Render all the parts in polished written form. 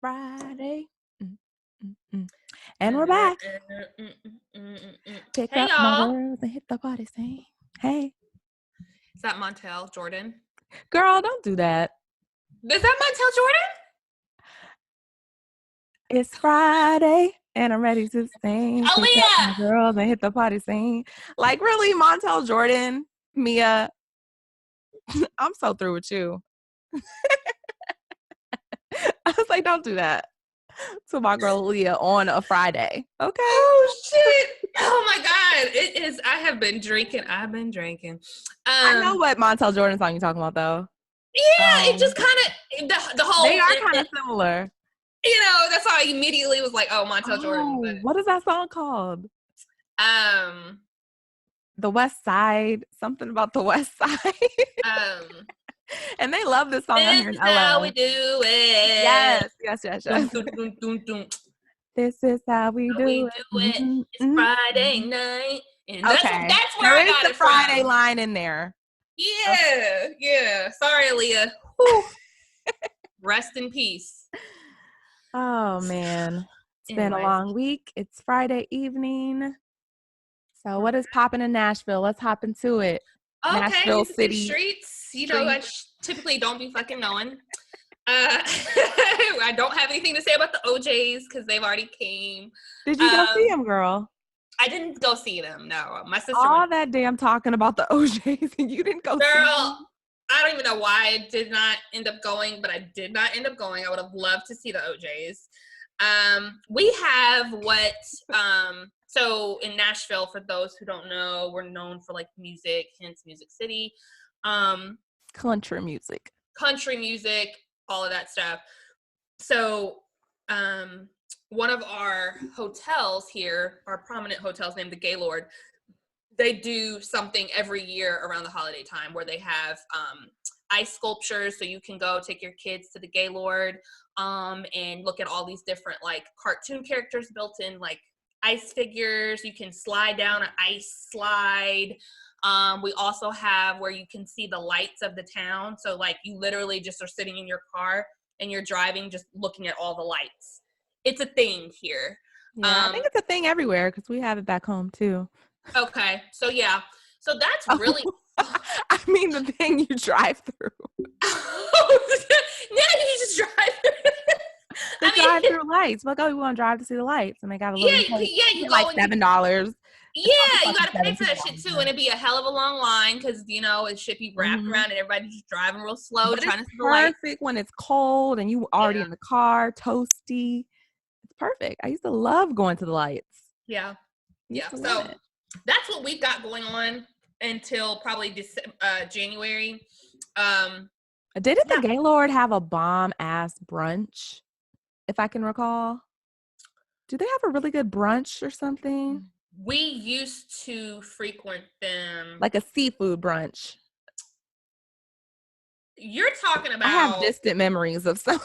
Friday. Mm, mm, mm. And we're back. Pick Hey, up my y'all. girls and hit the party scene. Hey. Is that Montel Jordan? Girl, don't do that. Is that Montel Jordan? It's Friday and I'm ready to sing. Pick up my Aaliyah! girls and hit the party scene. Like, really, Montel Jordan, Mia, I'm so through with you. I was like, don't do that to my girl Aaliyah on a Friday. Okay. Oh, shit. Oh, my God. It is. I have been drinking. I've been drinking. I know what Montel Jordan song you're talking about, though. Yeah, it just kind of, the whole. They are kind of similar. You know, that's why I immediately was like, oh, Montel Jordan. But, what is that song called? The West Side. Something about the West Side. And they love this song out here in LA. This is how we do it. Yes. Dun, dun, dun, dun, dun. This is how we do it. Mm-hmm. It's Friday night. And okay. That's where I got the it Friday from. line in there. Yeah, yeah. Sorry, Aaliyah. Rest in peace. Oh, man. It's been a long week. It's Friday evening. So what is popping in Nashville? Let's hop into it. Okay, Nashville City streets. You know, I typically don't be fucking knowing. I don't have anything to say about the OJs because they've already came. Did you go see them, girl? I didn't go see them. No, my sister. All that damn talking about the OJs and you didn't go see them. Girl, I don't even know why I did not end up going, but I did not end up going. I would have loved to see the OJs. We have so in Nashville, for those who don't know, we're known for like music, hence Music City. Country music, all of that stuff. So one of our hotels here, our prominent hotels named the Gaylord, they do something every year around the holiday time where they have ice sculptures, so you can go take your kids to the Gaylord and look at all these different like cartoon characters built in like ice figures. You can slide down an ice slide. We also have where you can see the lights of the town. So like you literally just are sitting in your car and you're driving, just looking at all the lights. It's a thing here. Yeah, I think it's a thing everywhere because we have it back home too. Okay, so yeah. So that's really... I mean the thing you drive through. Yeah, you just drive through. Drive-through lights. Like, oh, we want to drive to see the lights, and they got a little. You go like $7. Yeah, you got to pay for that shit too, and it'd be a hell of a long line because you know it should be wrapped around, and everybody's just driving real slow, but trying to see the lights. Perfect when it's cold and you already in the car, toasty. It's perfect. I used to love going to the lights. Yeah. So that's what we've got going on until probably January. Didn't the Gaylord have a bomb-ass brunch, if I can recall? Do they have a really good brunch or something? We used to frequent them. Like a seafood brunch. You're talking about... I have distant memories of some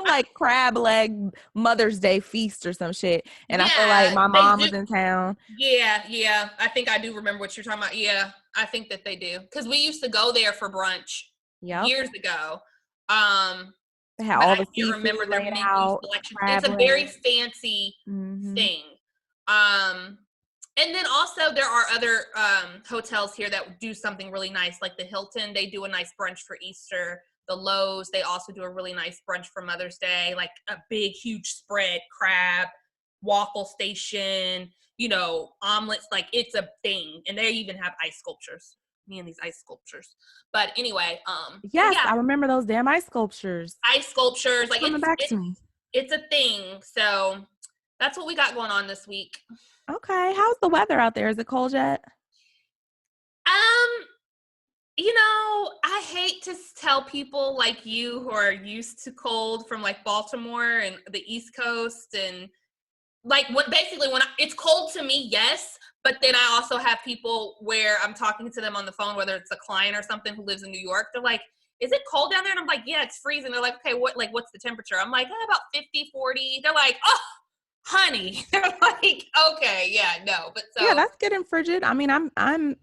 like crab leg Mother's Day feast or some shit. And I feel like my mom was in town. Yeah. I think I do remember what you're talking about. Yeah, I think that they do. Because we used to go there for brunch years ago. They had all the seafood remember their menu selection. It's a very fancy thing. And then also there are other hotels here that do something really nice, like the Hilton. They do a nice brunch for Easter. The Lowe's, they also do a really nice brunch for Mother's Day, like a big, huge spread, crab, waffle station, you know, omelets. Like it's a thing. And they even have ice sculptures. Me and these ice sculptures. But anyway, yes, I remember those damn ice sculptures. Like it's a thing. So that's what we got going on this week. Okay. How's the weather out there? Is it cold yet? You know, I hate to tell people like you who are used to cold from like Baltimore and the East Coast, and like when it's cold to me, yes, but then I also have people where I'm talking to them on the phone, whether it's a client or something who lives in New York. They're like, is it cold down there? And I'm like, yeah, it's freezing. They're like, okay, what's the temperature? I'm like, about 50, 40. They're like, oh, honey. They're like, okay, yeah, no. But so yeah, that's getting frigid. I mean, I'm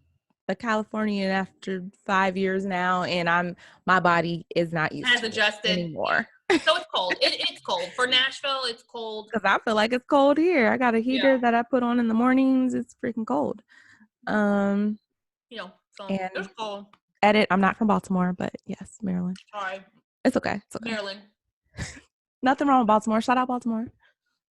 a Californian after 5 years now, and my body is not used Has to it adjusted. Yeah. anymore. So it's cold. It's cold. For Nashville, it's cold. Because I feel like it's cold here. I got a Yeah. heater that I put on in the mornings. It's freaking cold. Um, So it's and cold. edit. I'm not from Baltimore, but yes, Maryland. Sorry. It's okay. It's okay. Maryland. Nothing wrong with Baltimore. Shout out Baltimore.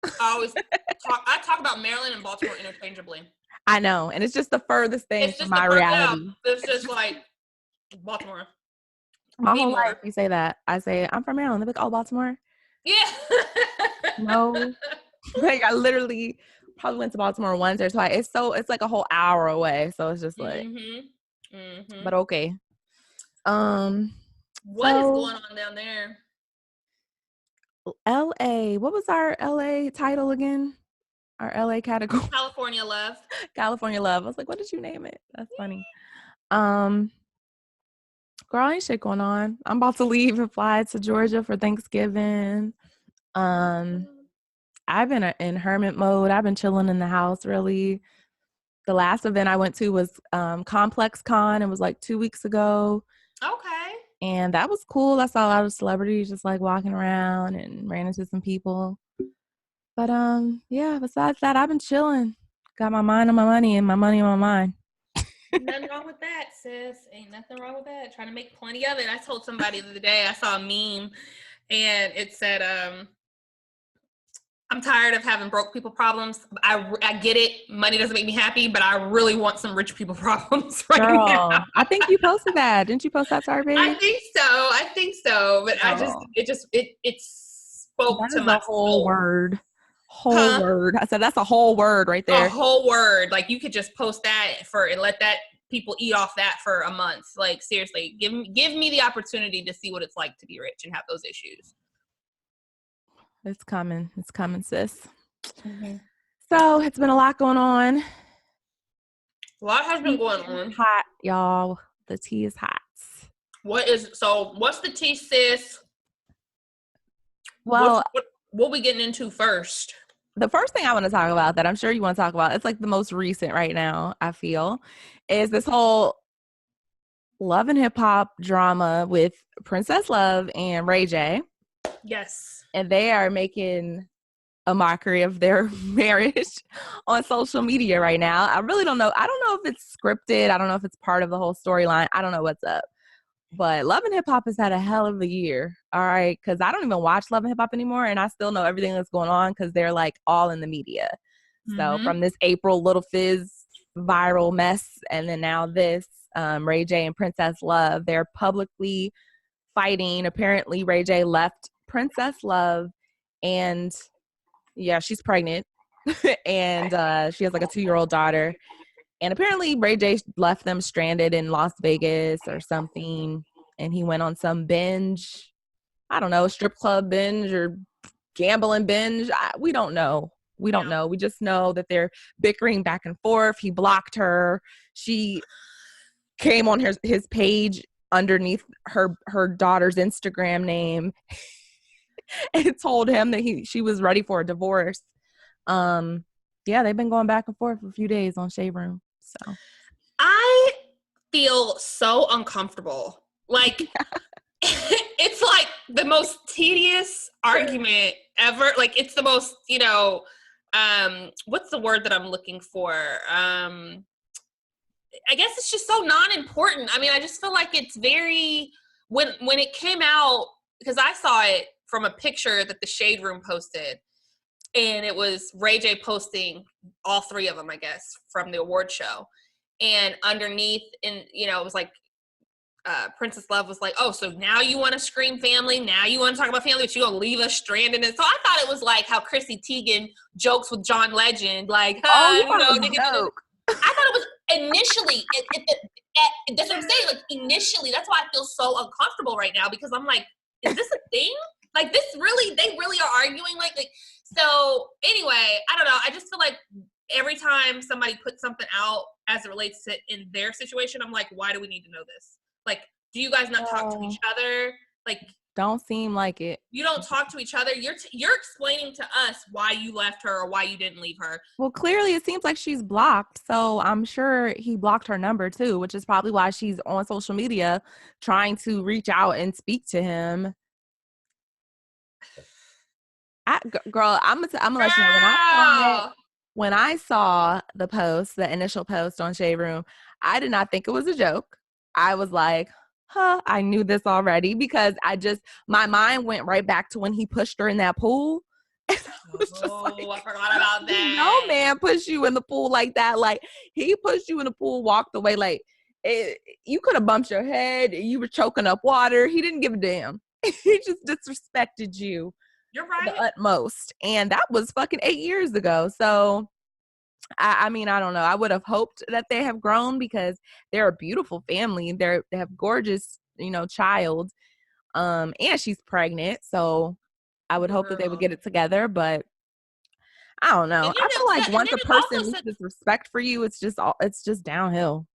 I talk about Maryland and Baltimore interchangeably. I know, and it's just the furthest thing It's from just the my first, yeah. reality. It's just like Baltimore. My Be whole more. life, you say that. I say I'm from Maryland. They're like, oh, Baltimore. Yeah. No, like I literally probably went to Baltimore once or twice. It's like a whole hour away. So it's just like, but okay. What is So going on down there? LA, what was our LA title again? Our LA category. California love. California love. I was like, what did you name it? That's funny. Girl, ain't shit going on. I'm about to leave and fly to Georgia for Thanksgiving. I've been in hermit mode. I've been chilling in the house, really. The last event I went to was Complex Con. It was like 2 weeks ago. Okay. And that was cool. I saw a lot of celebrities just like walking around and ran into some people. But yeah, besides that, I've been chilling. Got my mind on my money and my money on my mind. Nothing wrong with that, sis. Ain't nothing wrong with that. Trying to make plenty of it. I told somebody the other day, I saw a meme and it said, I'm tired of having broke people problems. I get it. Money doesn't make me happy, but I really want some rich people problems right Girl, now. I think you posted that. Didn't you post that to our page? I think so. But Girl, it spoke that to is my a whole soul. word. Whole Huh? word. I said that's a whole word right A there. whole word. Like you could just post that and let that people eat off that for a month. Like seriously, give me the opportunity to see what it's like to be rich and have those issues. It's coming. It's coming, sis. So it's been a lot going on. A lot has been going on. Hot, y'all. The tea is hot. What's the tea, sis? Well, what we getting into first? The first thing I want to talk about that I'm sure you want to talk about, it's like the most recent right now, I feel, is this whole love and hip hop drama with Princess Love and Ray J. Yes. And they are making a mockery of their marriage on social media right now. I really don't know. I don't know if it's scripted. I don't know if it's part of the whole storyline. I don't know what's up. But Love and Hip Hop has had a hell of a year, all right? Because I don't even watch Love and Hip Hop anymore, and I still know everything that's going on because they're like all in the media. So from this April Little Fizz viral mess, and then now this Ray J and Princess Love, they're publicly fighting. Apparently, Ray J left Princess Love, and yeah, she's pregnant, and she has like a 2-year-old daughter. And apparently Ray J left them stranded in Las Vegas or something. And he went on some binge. I don't know, strip club binge or gambling binge. We don't know. We don't know. We just know that they're bickering back and forth. He blocked her. She came on his page underneath her daughter's Instagram name and told him that she was ready for a divorce. Yeah, they've been going back and forth for a few days on Shade Room. So I feel so uncomfortable. Like it's like the most tedious argument ever. Like it's the most, what's the word that I'm looking for? I guess it's just so non-important. I mean, I just feel like it's very when it came out, because I saw it from a picture that the Shade Room posted. And it was Ray J posting all 3 of them, I guess, from the award show. And underneath, it was like, Princess Love was like, oh, so now you want to scream family? Now you want to talk about family, but you going to leave us stranded? And so I thought it was like how Chrissy Teigen jokes with John Legend. Like, I thought it was initially, that's what I'm saying. Like, initially, that's why I feel so uncomfortable right now, because I'm like, is this a thing? Like, they really are arguing? Like, so anyway, I don't know. I just feel like every time somebody puts something out as it relates to in their situation, I'm like, why do we need to know this? Like, do you guys not talk to each other? Like, Don't seem like it. You don't talk to each other. You're explaining to us why you left her or why you didn't leave her. Well, clearly it seems like she's blocked. So I'm sure he blocked her number too, which is probably why she's on social media trying to reach out and speak to him. Girl, I'm gonna let you know when I saw the post, the initial post on Shade Room, I did not think it was a joke. I was like, I knew this already because my mind went right back to when he pushed her in that pool. And I was just I forgot about that. No man pushed you in the pool like that. Like, he pushed you in the pool, walked away. Like, you could have bumped your head. You were choking up water. He didn't give a damn. He just disrespected you. You're right. The utmost. And that was fucking 8 years ago. So, I mean, I don't know. I would have hoped that they have grown because they're a beautiful family. They have gorgeous, child. And she's pregnant. So I would hope that they would get it together. But I don't know. I feel like once a person loses respect for you, it's just downhill.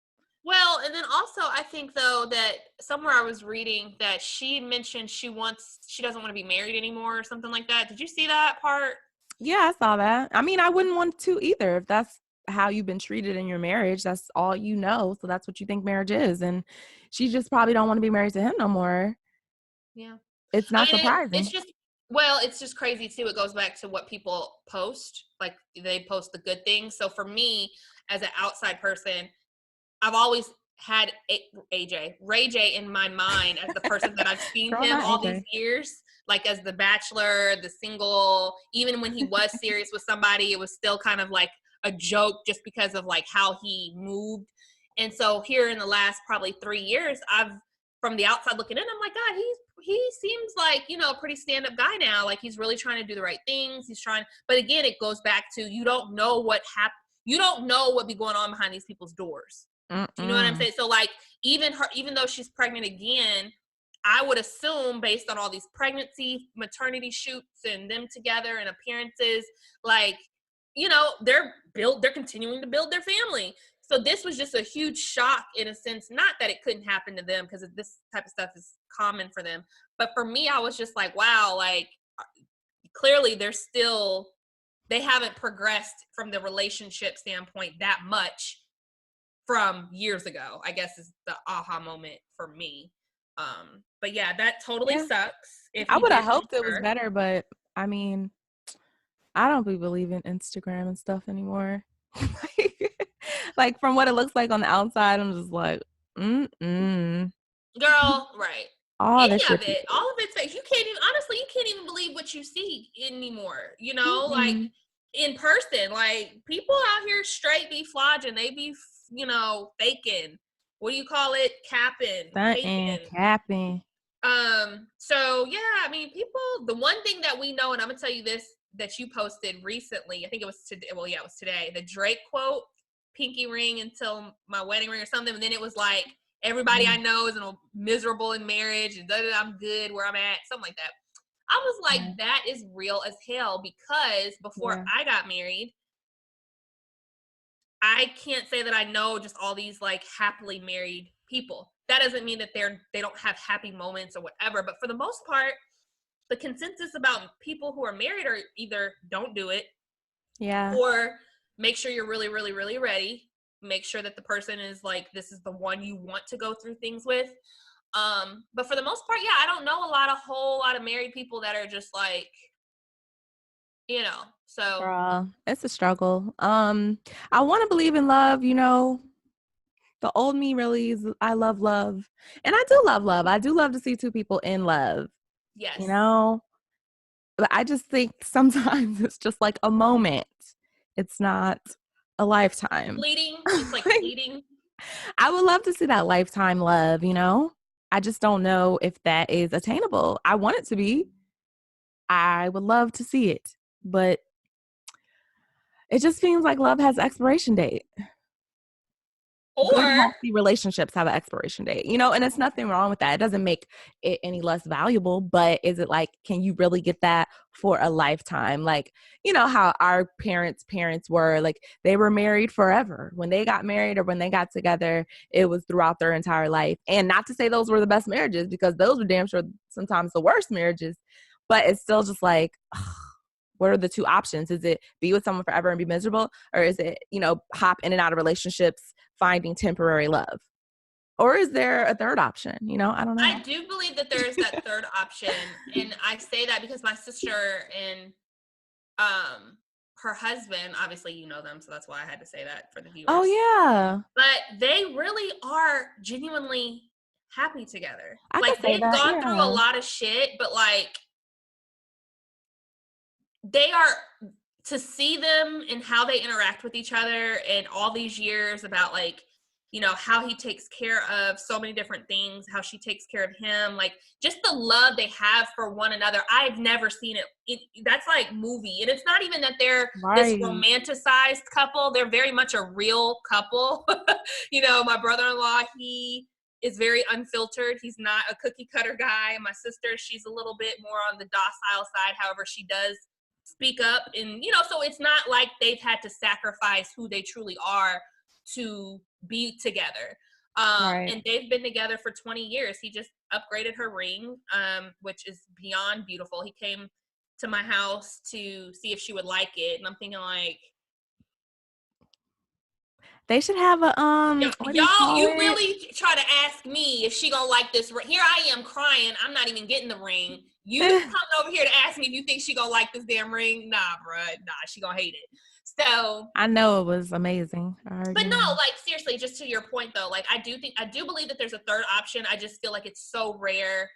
Well, and then also I think though that somewhere I was reading that she mentioned she doesn't want to be married anymore or something like that. Did you see that part? Yeah, I saw that. I mean, I wouldn't want to either. If that's how you've been treated in your marriage, that's all you know. So that's what you think marriage is. And she just probably don't want to be married to him no more. Yeah. It's not surprising. It's just crazy too. It goes back to what people post. Like, they post the good things. So for me, as an outside person, I've always had Ray J in my mind as the person that I've seen him all these years, like as the bachelor, the single, even when he was serious with somebody, it was still kind of like a joke just because of like how he moved. And so here in the last probably 3 years, from the outside looking in, I'm like, God, he seems like, a pretty stand-up guy now. Like, he's really trying to do the right things. But again, it goes back to, you don't know what happened. You don't know what be going on behind these people's doors. Do you know what I'm saying? So like, even though she's pregnant again, I would assume based on all these pregnancy, maternity shoots and them together and appearances, like, they're continuing to build their family. So this was just a huge shock in a sense, not that it couldn't happen to them because this type of stuff is common for them. But for me, I was just like, wow, like clearly they haven't progressed from the relationship standpoint that much from years ago, I guess, is the aha moment for me. But yeah, that totally sucks. I would have hoped it was better, but I mean, I don't be believing Instagram and stuff anymore. Like, from what it looks like on the outside, I'm just like, Girl, right. All of it's fake. You can't even believe what you see anymore, like in person. Like, people out here straight be flogging, they be faking. What do you call it? Capping. Capping. So yeah, I mean, people, the one thing that we know, and I'm gonna tell you this, that you posted recently, I think it was today. Well, yeah, it was today. The Drake quote, "Pinky ring until my wedding ring," or something. And then it was like, everybody I know is miserable in marriage, and I'm good where I'm at, something like that. I was like, that is real as hell, because before I got married, I can't say that I know just all these like happily married people. That doesn't mean that they don't have happy moments or whatever, but for the most part, the consensus about people who are married are either don't do it, or make sure you're really, really, really ready. Make sure that the person is like, this is the one you want to go through things with. But for the most part, I don't know a whole lot of married people that are just like, so. Girl, it's a struggle. I want to believe in love, the old me really is, I love love. And I do love love. I do love to see two people in love. Yes. But I just think sometimes it's just like a moment. It's not a lifetime. Fleeting. It's like fleeting. I would love to see that lifetime love, I just don't know if that is attainable. I want it to be. I would love to see it, but it just seems like love has expiration date. good, Or healthy relationships have an expiration date, you know, and it's nothing wrong with that. It doesn't make it any less valuable, but is it like, can you really get that for a lifetime? Like, you know, how our parents were, like, they were married forever. When they got married or when they got together, it was throughout their entire life. And not to say those were the best marriages, because those were damn sure sometimes the worst marriages, but it's still just like, what are the two options? Is it be with someone forever and be miserable? Or is it, you know, hop in and out of relationships, finding temporary love? Or is there a third option? You know, I don't know. I do believe that there is that third option. And I say that because my sister and her husband, obviously you know them, so that's why I had to say that for the viewers. Oh, yeah. But they really are genuinely happy together. I Like, could say they've that, gone through a yeah. lot of shit, but like, they are, to see them and how they interact with each other and all these years about, like, you know, how he takes care of so many different things, how she takes care of him, like, just the love they have for one another. I've never seen it. That's like movie. And it's not even that they're this Right. romanticized couple. They're very much a real couple. You know, my brother-in-law, he is very unfiltered. He's not a cookie cutter guy. My sister, she's a little bit more on the docile side. However, she does speak up, and, you know, so it's not like they've had to sacrifice who they truly are to be together. Right. And they've been together for 20 years. He just upgraded her ring, which is beyond beautiful. He came to my house to see if she would like it, and I'm thinking, like, They should have a, what do you y'all, call you it? really try to ask me if she gonna like this ring. Here I am crying. I'm not even getting the ring. You coming over here to ask me if you think she gonna like this damn ring? Nah, bruh. Nah, she gonna hate it. So, I know it was amazing. I but already no, know. like, seriously, just to your point though, like, I do believe that there's a third option. I just feel like it's so rare.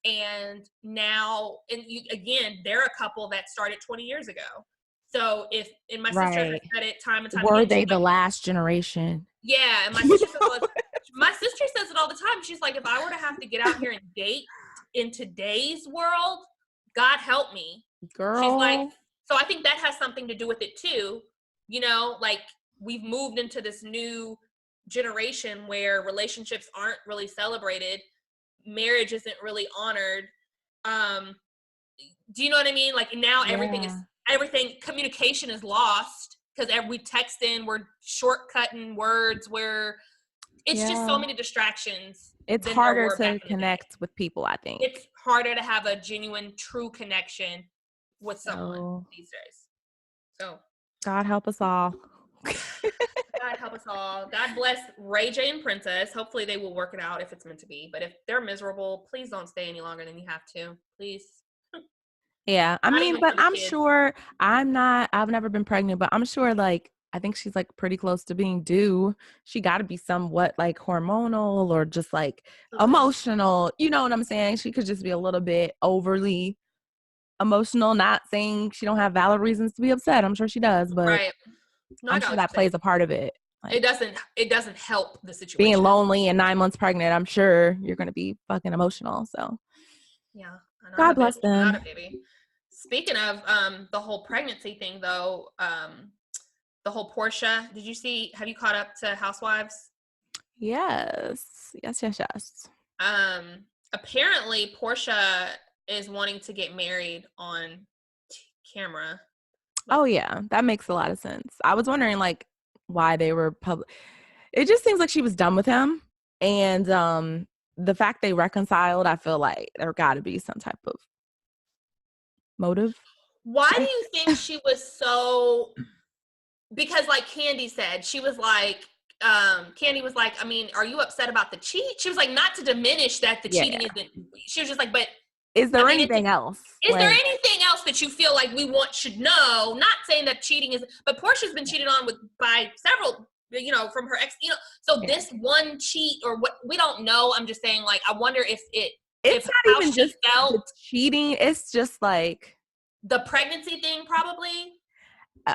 And now, and you, again, they're a couple that started 20 years ago. So and my sister has Right. said it time and time Were again. they She's the like, last generation? yeah, and my sister says, well, my sister says it all the time. She's like, if I were to have to get out here and date in today's world, God help me. She's like, Girl. so I think that has something to do with it too. You know, like, we've moved into this new generation where relationships aren't really celebrated, marriage isn't really honored. Do you know what I mean? Like, now Yeah. communication is lost because we text in, we're shortcutting words, it's just so Yeah. many distractions It's than there harder were back to in the day. connect with people, I think. It's harder to have a genuine, true connection with someone So these days. So, God help us all. God help us all. God bless Ray J and Princess. Hopefully they will work it out if it's meant to be. But if they're miserable, please don't stay any longer than you have to. Please. Yeah. I Not mean, even but for the I'm kids. sure I've never been pregnant, but I'm sure, like, I think she's like pretty close to being due. She got to be somewhat like hormonal or just like Okay. emotional. You know what I'm saying? She could just be a little bit overly emotional, not saying she don't have valid reasons to be upset. I'm sure she does, but Right. No, I I'm got sure what that you're saying. plays a part of it. It Like, doesn't help the being situation. lonely and 9 months pregnant, I'm sure you're going to be fucking emotional. So Yeah. I know I'm God a bitch bless without them. a baby. Speaking of the whole pregnancy thing though, the whole Portia, have you caught up to Housewives? Yes. Yes, yes, yes. Apparently Portia is wanting to get married on camera. Like, Oh, yeah. That makes a lot of sense. I was wondering, like, why they were public. It just seems like she was done with him. And the fact they reconciled, I feel like there got to be some type of motive. why do you think she was so, because like Candy said, she was like, Candy was like, I mean, are you upset about the cheat? She was like, not to diminish that the Yeah. cheating isn't, she was just like, but Is I there mean, anything else? is there Like, anything else that you feel like should know? Not saying that cheating is, but Portia's been cheated on by several, you know, from her ex, you know, so yeah. this one cheat or what, we don't know. I'm just saying, like, I wonder It's if not how even she just the felt, cheating. It's just like, the pregnancy thing probably.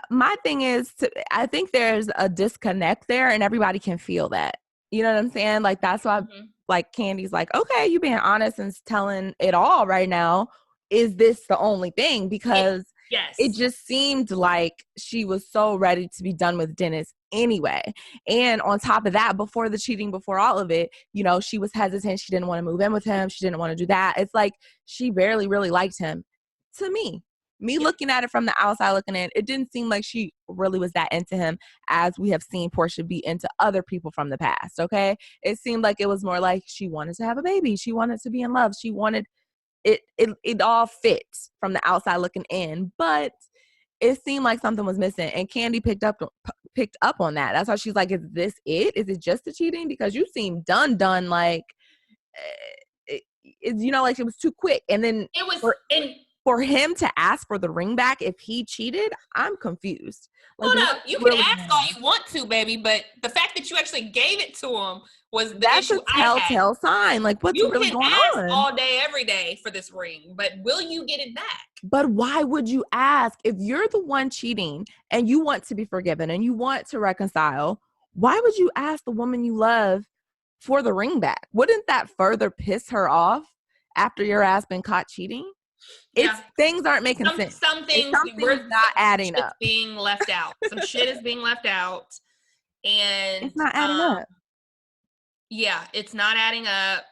my thing is, I think there's a disconnect there and everybody can feel that. You know what I'm saying? Like, that's why, Mm-hmm. like, Candy's like, okay, you being honest and telling it all right now. Is this the only thing? Because it Yes. just seemed like she was so ready to be done with Dennis anyway. And on top of that, before the cheating, before all of it, you know, she was hesitant. She didn't want to move in with him. She didn't want to do that. It's like she barely really liked him. To me, looking at it from the outside looking in, it didn't seem like she really was that into him as we have seen Portia be into other people from the past. Okay. It seemed like it was more like she wanted to have a baby. She wanted to be in love. She wanted it all fits from the outside looking in, but it seemed like something was missing, and Candy picked up on that. That's why she's like, is this it? Is it just the cheating? Because you seem done like you know, like it was too quick. And then it was for him to ask for the ring back if he cheated, I'm confused. Like, hold up, you can ask all you want to, baby, but the fact that you actually gave it to him was the issue. That's a telltale sign. Like, what's really going on? You can ask all day, every day for this ring, but will you get it back? But why would you ask if you're the one cheating and you want to be forgiven and you want to reconcile? Why would you ask the woman you love for the ring back? Wouldn't that further piss her off after your ass been caught cheating? Yeah. Things aren't making sense. Something's not adding up. Being left out. Some shit is being left out, and it's not adding up. Yeah, it's not adding up.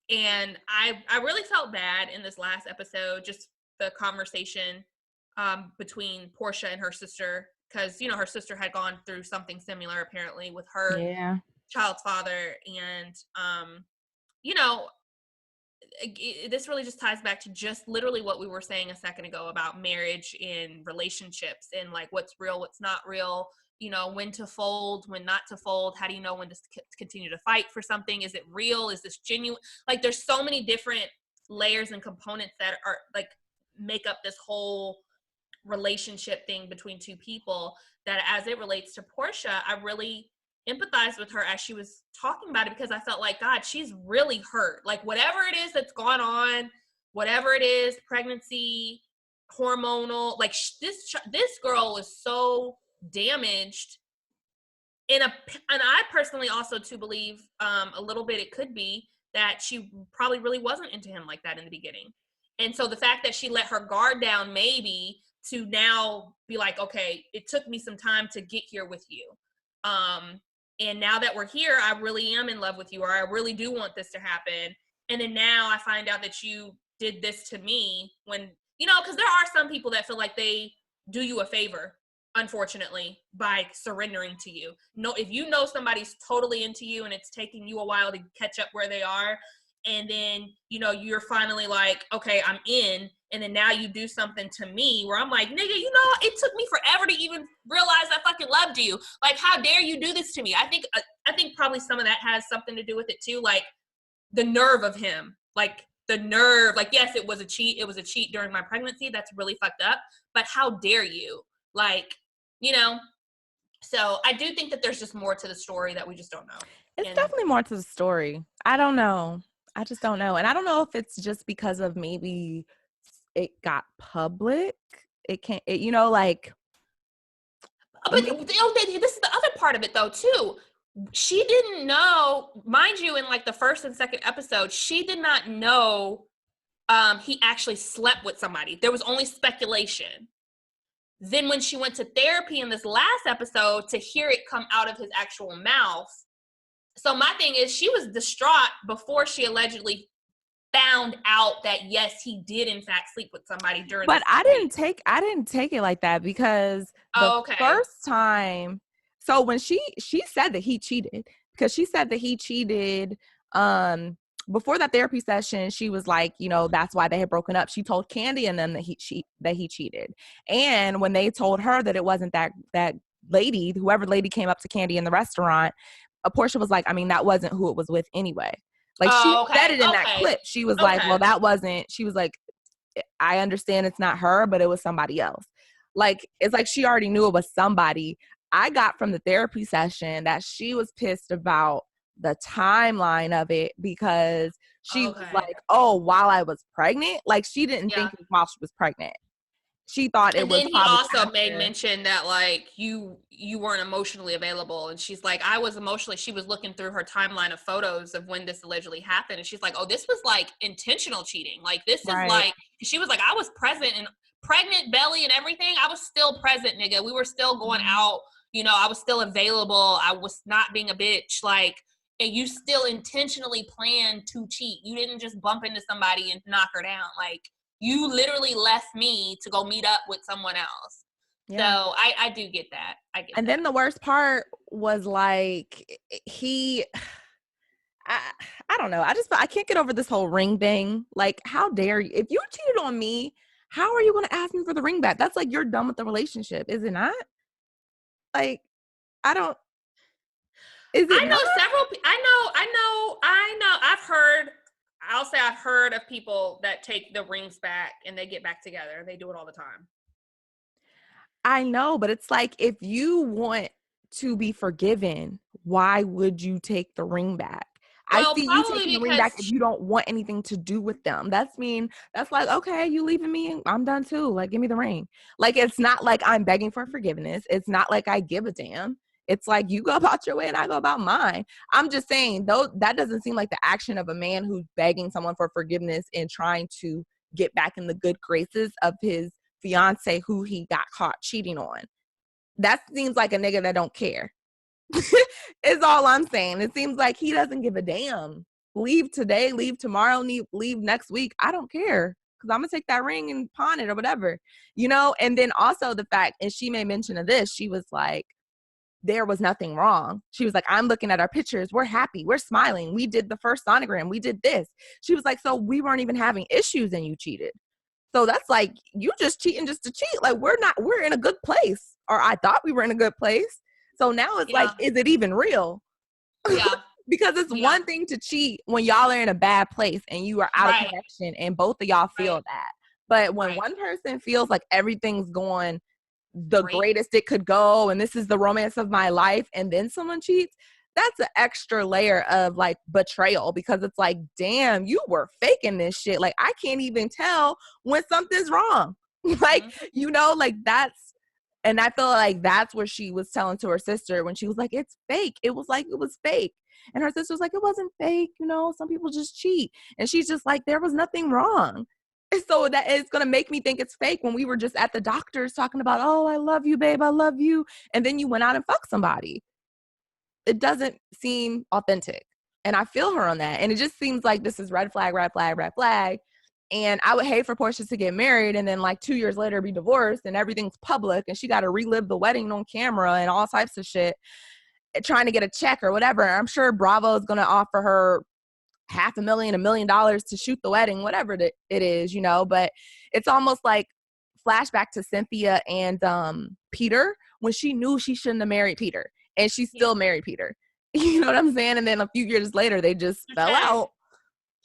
And I really felt bad in this last episode, just the conversation between Portia and her sister, because, you know, her sister had gone through something similar apparently with her child's father, and you know, this really just ties back to just literally what we were saying a second ago about marriage and relationships and like what's real, what's not real, you know, when to fold, when not to fold. How do you know when to continue to fight for something? Is it real? Is this genuine? Like, there's so many different layers and components that are like make up this whole relationship thing between two people, that as it relates to Portia, I really empathize with her as she was talking about it, because I felt like, God, she's really hurt. Like, whatever it is that's gone on, whatever it is, pregnancy, hormonal, like this girl is so damaged. And I personally also too believe a little bit it could be that she probably really wasn't into him like that in the beginning. And so the fact that she let her guard down, maybe to now be like, okay, it took me some time to get here with you. And now that we're here, I really am in love with you, or I really do want this to happen. And then now I find out that you did this to me, when, you know, because there are some people that feel like they do you a favor, unfortunately, by surrendering to you. No, if you know somebody's totally into you and it's taking you a while to catch up where they are, and then, you know, you're finally like, okay, I'm in, and then now you do something to me where I'm like, nigga, you know, it took me forever to even realize I fucking loved you. Like, how dare you do this to me? I think probably some of that has something to do with it too. Like, the nerve of him, like the nerve, like, yes, it was a cheat. It was a cheat during my pregnancy. That's really fucked up. But how dare you? Like, you know, so I do think that there's just more to the story that we just don't know. It's definitely more to the story. I don't know. I just don't know. And I don't know if it's just because of maybe it got public. It can't, you know, like. But this is the other part of it, though, too. She didn't know, mind you, in like the first and second episode, she did not know he actually slept with somebody. There was only speculation. Then when she went to therapy in this last episode, to hear it come out of his actual mouth. So my thing is, she was distraught before she allegedly found out that, yes, he did in fact sleep with somebody during. But I didn't take it like that, because the first time, so when she said that he cheated, because she said that he cheated before that therapy session, she was like, you know, that's why they had broken up. She told Candy and them that he cheated. And when they told her that it wasn't that lady, whoever lady came up to Candy in the restaurant, Portia was like, I mean, that wasn't who it was with anyway. Like, she said it in that clip. She was like, well, that wasn't, she was like, I understand it's not her, but it was somebody else. Like, it's like she already knew it was somebody. I got from the therapy session that she was pissed about the timeline of it, because she was like, oh, while I was pregnant? Like, she didn't think it was while she was pregnant. She thought it was. And then he also made mention that, like, you weren't emotionally available. And she's like, I was emotionally. She was looking through her timeline of photos of when this allegedly happened. And she's like, oh, this was like intentional cheating. Like, this is like, she was like, I was present and pregnant, belly and everything. I was still present, nigga. We were still going out You know, I was still available. I was not being a bitch. Like, and you still intentionally planned to cheat. You didn't just bump into somebody and knock her down. Like, you literally left me to go meet up with someone else. So I do get that. I get and that. then the worst part was like I don't know. I can't get over this whole ring thing. Like, how dare you? If you cheated on me, how are you going to ask me for the ring back? That's like you're done with the relationship, is it not? Like, I don't. Is it I not? know several. I know. I'll say I've heard of people that take the rings back and they get back together. They do it all the time. I know, but it's like if you want to be forgiven, why would you take the ring back? I Well, see you probably taking the ring because back if you don't want anything to do with them. That's like, okay, you leaving me, I'm done too. Like, give me the ring. Like, it's not like I'm begging for forgiveness. It's not like I give a damn. It's like you go about your way and I go about mine. I'm just saying, though, that doesn't seem like the action of a man who's begging someone for forgiveness and trying to get back in the good graces of his fiance who he got caught cheating on. That seems like a nigga that don't care. Is all I'm saying. It seems like he doesn't give a damn. Leave today, leave tomorrow, leave next week. I don't care because I'm gonna take that ring and pawn it or whatever, you know. And then also the fact, and she made mention of this, she was like, there was nothing wrong. She was like, I'm looking at our pictures. We're happy. We're smiling. We did the first sonogram. We did this. She was like, so we weren't even having issues and you cheated. So that's like, you just cheating just to cheat. Like, we're in a good place. Or I thought we were in a good place. So now it's like, Yeah. is it even real? Yeah. Because it's Yeah. one thing to cheat when y'all are in a bad place and you are out of connection and both of y'all feel that. But when one person feels like everything's going the greatest it could go and this is the romance of my life and then someone cheats, that's an extra layer of like betrayal because it's like, damn, you were faking this shit. Like, I can't even tell when something's wrong. Like, you know, like that's, and I feel like that's what she was telling to her sister when she was like, it's fake. It was like, it was fake. And her sister was like, it wasn't fake. You know, some people just cheat. And she's just like, there was nothing wrong. So that is going to make me think it's fake when we were just at the doctor's talking about, oh, I love you, babe. I love you. And then you went out and fucked somebody. It doesn't seem authentic. And I feel her on that. And it just seems like this is red flag, red flag, red flag. And I would hate for Portia to get married and then like 2 years later be divorced and everything's public and she got to relive the wedding on camera and all types of shit, trying to get a check or whatever. I'm sure Bravo is going to offer her $500,000, $1 million to shoot the wedding, whatever it is, you know. But it's almost like flashback to Cynthia and Peter when she knew she shouldn't have married Peter and she still married Peter. You know what I'm saying? And then a few years later, they just fell out.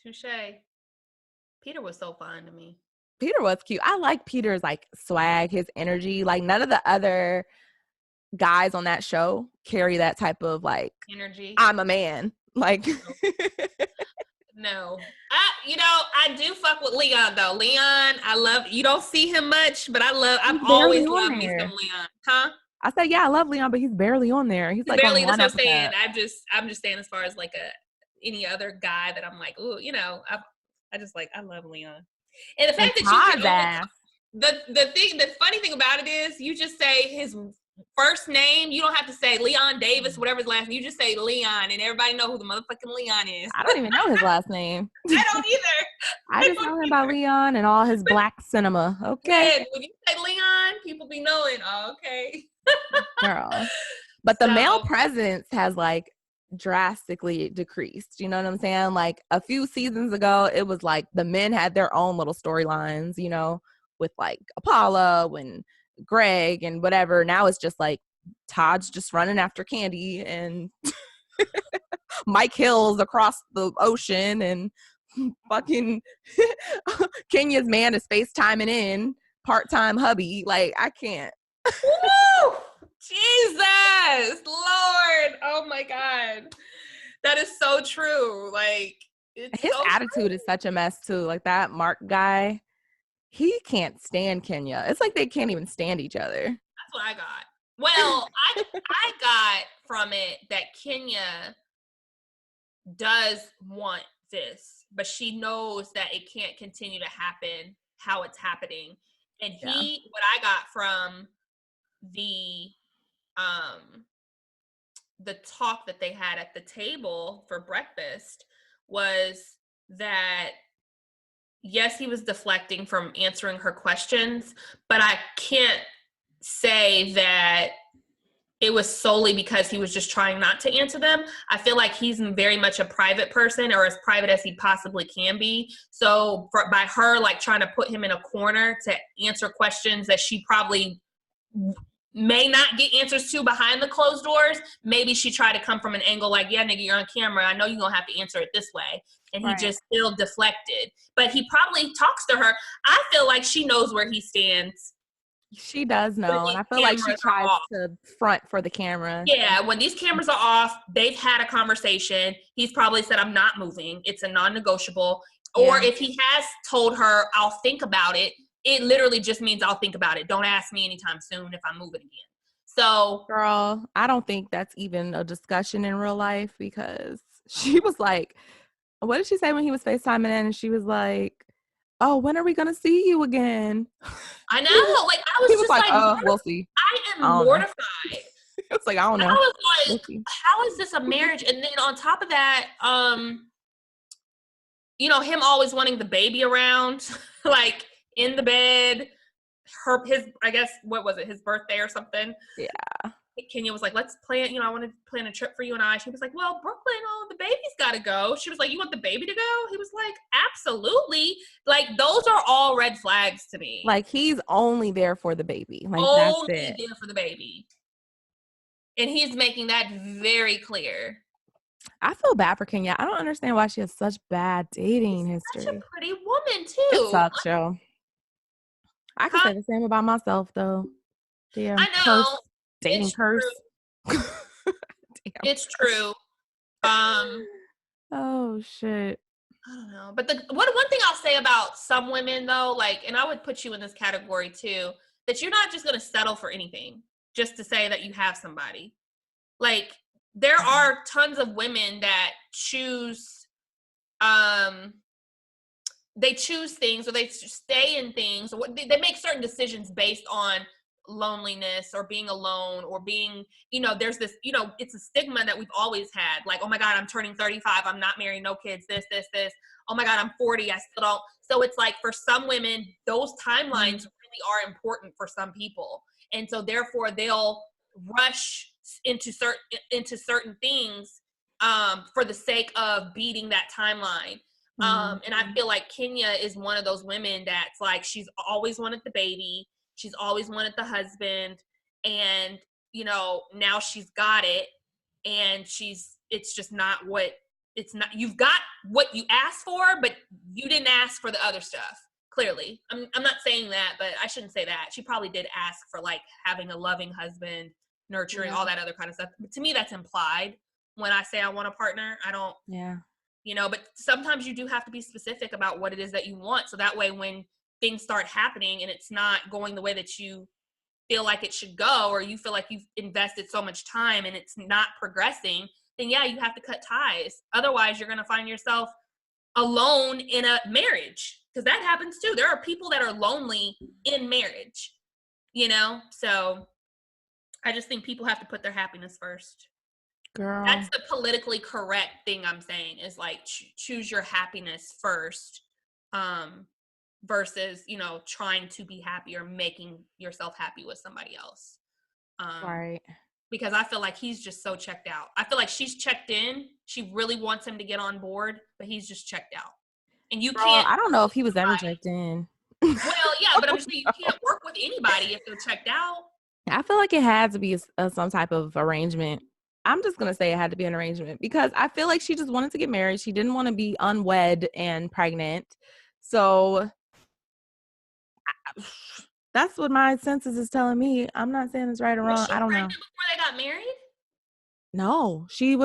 Touche. Peter was so fun to me. Peter was cute. I like Peter's like swag, his energy. Like none of the other guys on that show carry that type of like energy. I'm a man. Like no. I do fuck with Leon though. Leon, I love. You don't see him much, but I've always loved me some Leon. Huh? I said, yeah, I love Leon, but he's barely on there. He's like barely. on one That's what episode. I'm saying. I'm just saying as far as like any other guy that I'm like, ooh, you know, I just like I love Leon. And the fact that you can the funny thing about it is you just say his first name. You don't have to say Leon Davis, whatever his last name. You just say Leon, and everybody know who the motherfucking Leon is. I don't even know his last name. I don't either. I just know him by Leon and all his black cinema. Okay. Man, when you say Leon, people be knowing. Oh, okay. Girl. But the male presence has like drastically decreased. You know what I'm saying? Like a few seasons ago, it was like the men had their own little storylines, you know, with like Apollo and Greg and whatever. Now it's just like Todd's just running after Candy and Mike Hill's across the ocean and fucking Kenya's man is FaceTiming in part-time hubby. Like, I can't. Woo! Jesus Lord. Oh my God. That is so true. Like his attitude is such a mess too. Like that Mark guy, he can't stand Kenya. It's like they can't even stand each other. That's what I got. Well, I got from it that Kenya does want this, but she knows that it can't continue to happen how it's happening. And what I got from the the talk that they had at the table for breakfast was that yes, he was deflecting from answering her questions, but I can't say that it was solely because he was just trying not to answer them. I feel like he's very much a private person, or as private as he possibly can be. So by her like trying to put him in a corner to answer questions that she probably may not get answers to behind the closed doors, maybe she tried to come from an angle like, yeah, nigga, you're on camera. I know you're going to have to answer it this way. And he just still deflected. But he probably talks to her. I feel like she knows where he stands. She does know, and I feel like she tries to front for the camera. Yeah, when these cameras are off, they've had a conversation. He's probably said, I'm not moving. It's a non-negotiable. Yeah. Or if he has told her, I'll think about it, it literally just means I'll think about it. Don't ask me anytime soon if I'm moving again. So, girl, I don't think that's even a discussion in real life, because she was like, what did she say when he was FaceTiming in? And she was like, oh, when are we going to see you again? I know. Like, I was just like, we'll see. I am mortified. It's like, I don't know. I was like, how is this a marriage? And then on top of that, you know, him always wanting the baby around, like in the bed, I guess, what was it? His birthday or something. Yeah. Kenya was like, let's plan, you know, I want to plan a trip for you and I. She was like, well, Brooklyn, oh, the baby's got to go. She was like, you want the baby to go? He was like, absolutely. Like, those are all red flags to me. Like, he's only there for the baby. Like, only that's it. there for the baby. And he's making that very clear. I feel bad for Kenya. I don't understand why she has such bad dating history. Such a pretty woman, too. It sucks, yo. I could say the same about myself, though. Damn, I know. Dating curse. It's true. Oh shit. I don't know. But one thing I'll say about some women though, like, and I would put you in this category too, that you're not just gonna settle for anything just to say that you have somebody. Like, there are tons of women that choose they choose things, or they stay in things, or they make certain decisions based on loneliness or being alone, or being, you know, there's this, you know, it's a stigma that we've always had, like, oh my god, I'm turning 35, I'm not married, no kids, this, oh my god, I'm 40, I still don't. So it's like, for some women, those timelines really are important for some people, and so therefore they'll rush into certain things for the sake of beating that timeline. And I feel like Kenya is one of those women that's like, she's always wanted the baby, she's always wanted the husband, and, you know, now she's got it, and it's just not what, it's not, you've got what you asked for, but you didn't ask for the other stuff, clearly. I'm not saying that, but I shouldn't say that. She probably did ask for, like, having a loving husband, nurturing, all that other kind of stuff. But to me, that's implied when I say I want a partner. I don't, you know, but sometimes you do have to be specific about what it is that you want, so that way when things start happening and it's not going the way that you feel like it should go, or you feel like you've invested so much time and it's not progressing, then yeah, you have to cut ties. Otherwise, you're going to find yourself alone in a marriage, because that happens too. There are people that are lonely in marriage, you know? So I just think people have to put their happiness first. Girl. That's the politically correct thing I'm saying, is like, choose your happiness first, versus, you know, trying to be happy or making yourself happy with somebody else. Right. Because I feel like he's just so checked out. I feel like she's checked in. She really wants him to get on board, but he's just checked out. And you can't. I don't know if he was ever checked in. Well, yeah, but I'm saying you can't work with anybody if they're checked out. I feel like it had to be some type of arrangement. I'm just going to say it had to be an arrangement, because I feel like she just wanted to get married. She didn't want to be unwed and pregnant. So that's what my senses is telling me. I'm not saying it's right or wrong. I don't know. Before they got married? No, she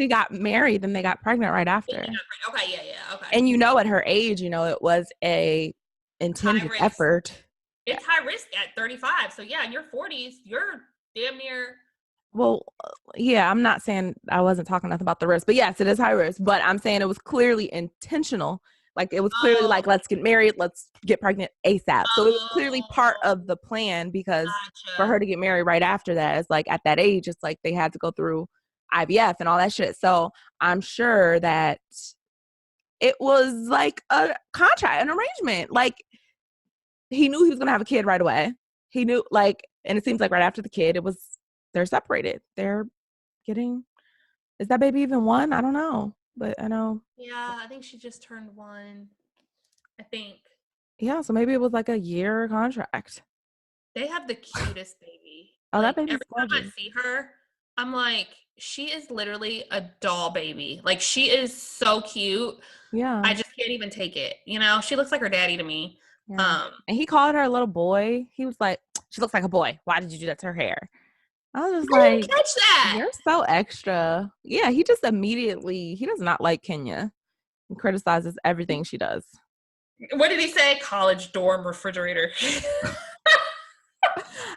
got married and they got pregnant right after. Okay, yeah, okay. And you know, at her age, you know, it was a intended effort. It's high risk at 35. So yeah, in your 40s, you're damn near. Well, yeah, I'm not saying, I wasn't talking nothing about the risk, but yes, it is high risk. But I'm saying it was clearly intentional. Like it was clearly Oh, like, let's get married, let's get pregnant ASAP. So it was clearly part oh, of the plan because for her gotcha. to get married right after that, it's like at that age, it's like they had to go through IVF and all that shit. So I'm sure that it was like a contract, an arrangement. Like he knew he was gonna have a kid right away. He knew like, and it seems like right after the kid, they're separated. They're getting, is that baby even one? I don't know. But I know. Yeah, I think she just turned 1. I think. Yeah, so maybe it was like a year contract. They have the cutest baby. Oh, that Like baby's every time I gorgeous. see her, I'm like, she is literally a doll baby. Like she is so cute. Yeah. I just can't even take it. You know, she looks like her daddy to me. Yeah. Um, And he called her a little boy. He was like, she looks like a boy. Why did you do that to her hair? I was just I didn't like, catch that. you're so extra. Yeah, he just immediately, he does not like Kenya. He criticizes everything she does. What did he say? College dorm refrigerator.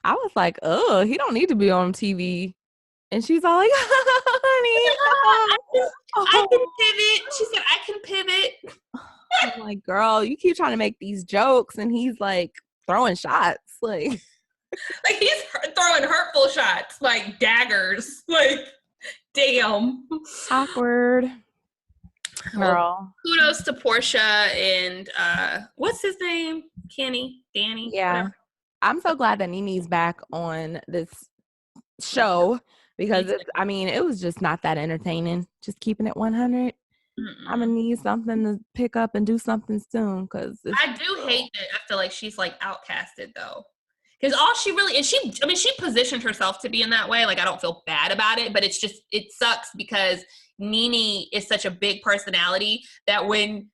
I was like, oh, he don't need to be on TV. And she's all like, honey. I can Oh. pivot. She said, I can pivot. I'm like, girl, you keep trying to make these jokes. And he's like throwing shots. Like, Like he's throwing hurtful shots, like daggers. Like, damn. awkward. Well, Girl. kudos to Portia and what's his name? Danny, Yeah. whatever. I'm so glad that Nini's back on this show because I mean, it was just not that entertaining. Just keeping it 100. I'm gonna need something to pick up and do something soon because I do hate that. I feel like she's like outcasted though, because all she really and she positioned herself to be in that way. Like I don't feel bad about it, but it's just it sucks because Nene is such a big personality that when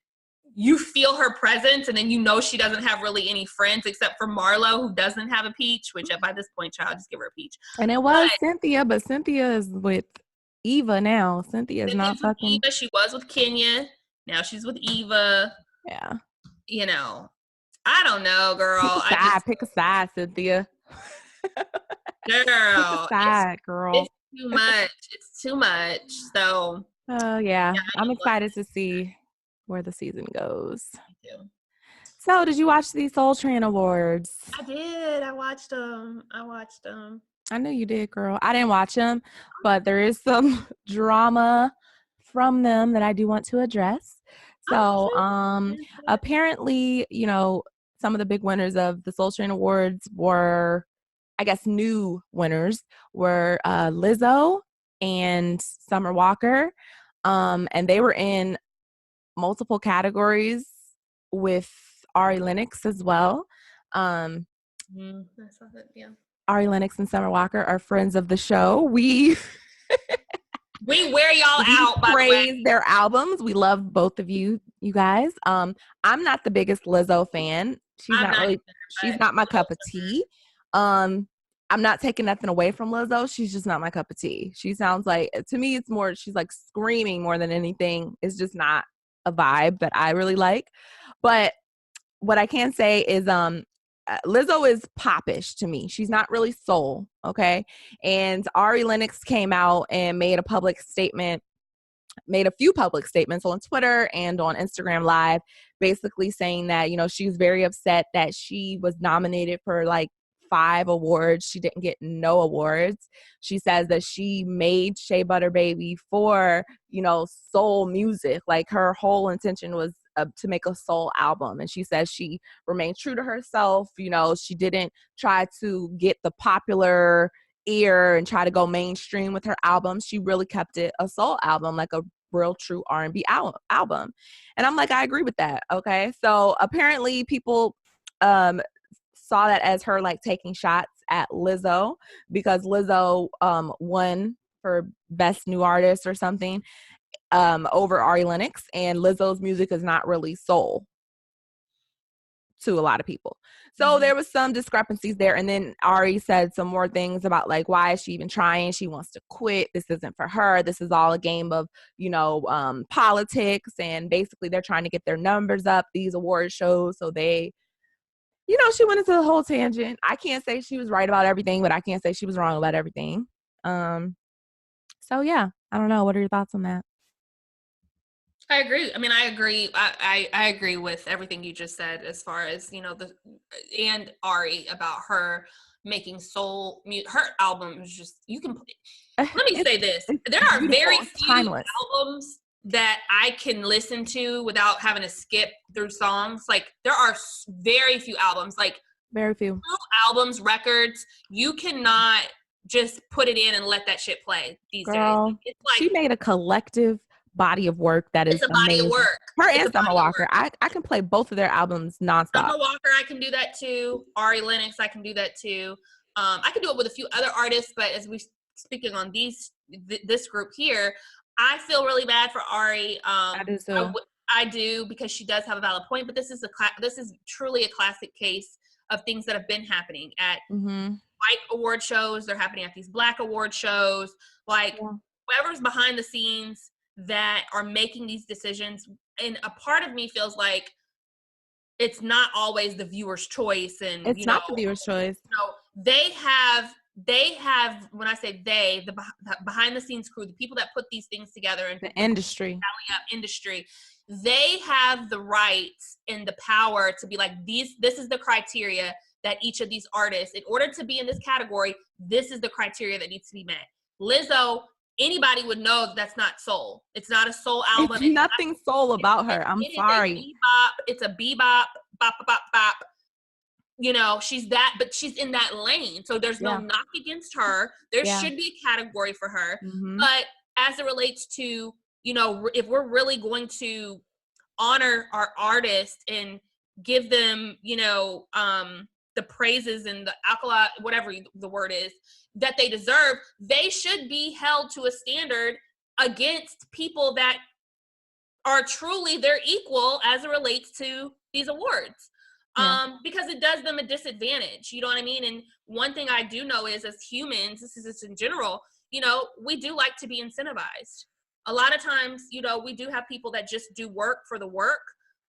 you feel her presence and then you know she doesn't have really any friends except for Marlo who doesn't have a peach, which by this point, child, just give her a peach. and it was Cynthia, but Cynthia is with Eva now. Cynthia is not with fucking. Eva. She was with Kenya. Now she's with Eva. Yeah. You know, I don't know, girl. Pick a side, Cynthia. Girl, Pick a side, girl. it's too much. It's too much. So, yeah, I'm excited to see where the season goes. Me too. So, did you watch the Soul Train Awards? I did. I watched them. I know you did, girl. I didn't watch them, but there is some drama from them that I do want to address. So, apparently, you know, some of the big winners of the Soul Train Awards were, I guess, new winners were Lizzo and Summer Walker. And they were in multiple categories with Ari Lennox as well. I saw that, yeah. Ari Lennox and Summer Walker are friends of the show. We wear y'all out, by praise the way. their albums. We love both of you guys. I'm not the biggest Lizzo fan. She's not my cup of tea. I'm not taking nothing away from Lizzo. She's just not my cup of tea. She sounds like, to me, it's more, she's like screaming more than anything. It's just not a vibe that I really like. But what I can say is Lizzo is popish to me. She's not really soul, okay? And Ari Lennox came out and made a few public statements on Twitter and on Instagram Live, basically saying that, you know, she's very upset that she was nominated for like 5 awards. She didn't get no awards. She says that she made Shea Butter Baby for, you know, soul music. Like her whole intention was to make a soul album. And she says she remained true to herself. You know, she didn't try to get the popular ear and try to go mainstream with her album. She really kept it a soul album, like a real true R&B album. And I'm like, I agree with that. Okay. So apparently people saw that as her like taking shots at Lizzo because Lizzo won for best new artist or something over Ari Lennox, and Lizzo's music is not really soul to a lot of people. So there was some discrepancies there. And then Ari said some more things about like, why is she even trying? She wants to quit. This isn't for her. This is all a game of, you know, politics. And basically they're trying to get their numbers up, these award shows. So they, you know, she went into the whole tangent. I can't say she was right about everything, but I can't say she was wrong about everything. So yeah, I don't know. What are your thoughts on that? I agree. I mean, I agree. I agree with everything you just said as far as, and Ari about her making her album is just, you can, let me say this. It's There are beautiful. very It's few timeless. albums that I can listen to without having to skip through songs. Like, there are very few albums, like Very few albums, records, you cannot just put it in and let that shit play these days. Girl, It's she like, made a collective body of work that is it's a body of amazing. work. Her It's and a Summer body of Walker. work. I can play both of their albums nonstop. Summer Walker, I can do that too. Ari Lennox, I can do that too. I can do it with a few other artists, but as we speaking on this group here, I feel really bad for Ari. I do too. I do, because she does have a valid point, but this is truly a classic case of things that have been happening at white award shows. They're happening at these black award shows. Like, whoever's behind the scenes that are making these decisions, and a part of me feels like it's not always the viewer's choice, and it's not the viewer's choice. They have, when I say they, the behind the scenes crew, the people that put these things together, and the industry, they have the rights and the power to be like, this is the criteria that each of these artists, in order to be in this category, this is the criteria that needs to be met. Lizzo, anybody would know that's not soul. It's not a soul album. It's nothing soul about her. I'm sorry. It's a bebop, bop, bop, bop. She's that, but she's in that lane. So there's no knock against her. There should be a category for her. But as it relates to, if we're really going to honor our artists and give them, the praises and the accolade, whatever the word is, that they deserve, they should be held to a standard against people that are truly their equal as it relates to these awards. Because it does them a disadvantage, you know what I mean? And one thing I do know is, as humans, this is just in general, we do like to be incentivized. A lot of times, we do have people that just do work for the work,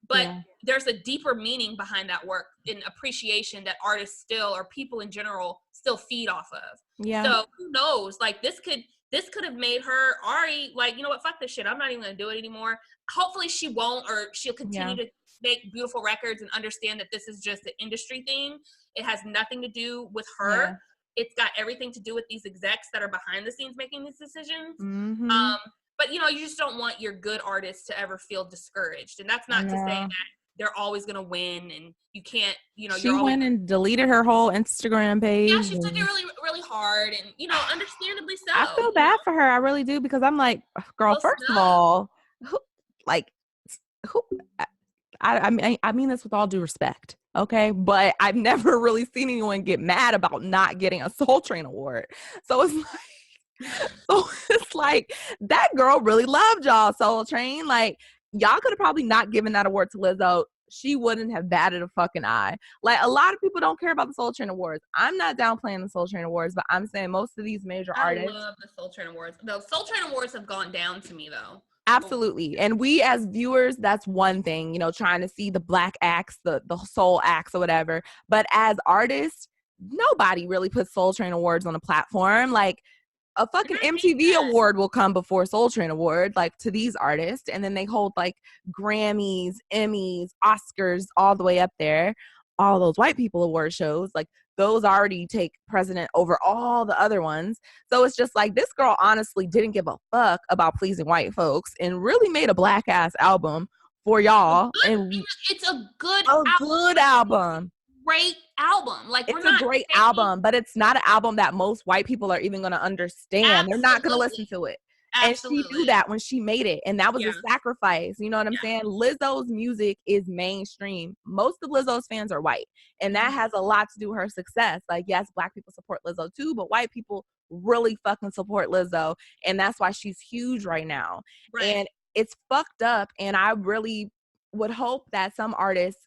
but there's a deeper meaning behind that work and appreciation that artists still, or people in general, still feed off of. So who knows? Like, this could have made her, Ari, like, you know what, fuck this shit. I'm not even gonna do it anymore. Hopefully she won't, or she'll continue to make beautiful records and understand that this is just an industry thing. It has nothing to do with her. It's got everything to do with these execs that are behind the scenes making these decisions. But you just don't want your good artists to ever feel discouraged. And that's not to say that they're always going to win, and you can't, she went and deleted her whole Instagram page. Yeah, she took it really, really hard, and understandably so. I feel bad for her. I really do, because I'm like, girl, first of all, I mean this with all due respect, okay? But I've never really seen anyone get mad about not getting a Soul Train award. So it's like that girl really loved y'all, Soul Train. Like, y'all could have probably not given that award to Lizzo. She wouldn't have batted a fucking eye. Like, a lot of people don't care about the Soul Train Awards. I'm not downplaying the Soul Train Awards, but I'm saying most of these major artists. I love the Soul Train Awards. The Soul Train Awards have gone down to me, though. Absolutely. And we as viewers, that's one thing, trying to see the black acts, the soul acts or whatever. But as artists, nobody really puts Soul Train Awards on a platform. Like, a fucking MTV award will come before Soul Train Award, like, to these artists. And then they hold like Grammys, Emmys, Oscars, all the way up there. All those white people award shows, like, those already take precedent over all the other ones. So it's just like, this girl honestly didn't give a fuck about pleasing white folks and really made a black ass album for y'all. And it's a good album. Great album. Like, it's a great album, but it's not an album that most white people are even going to understand. Absolutely. They're not going to listen to it. Absolutely. And she knew that when she made it, and that was a sacrifice. You know what I'm saying? Lizzo's music is mainstream. Most of Lizzo's fans are white, and that has a lot to do with her success. Like, yes, black people support Lizzo too, but white people really fucking support Lizzo, and that's why she's huge right now. Right. And it's fucked up, and I really would hope that some artists,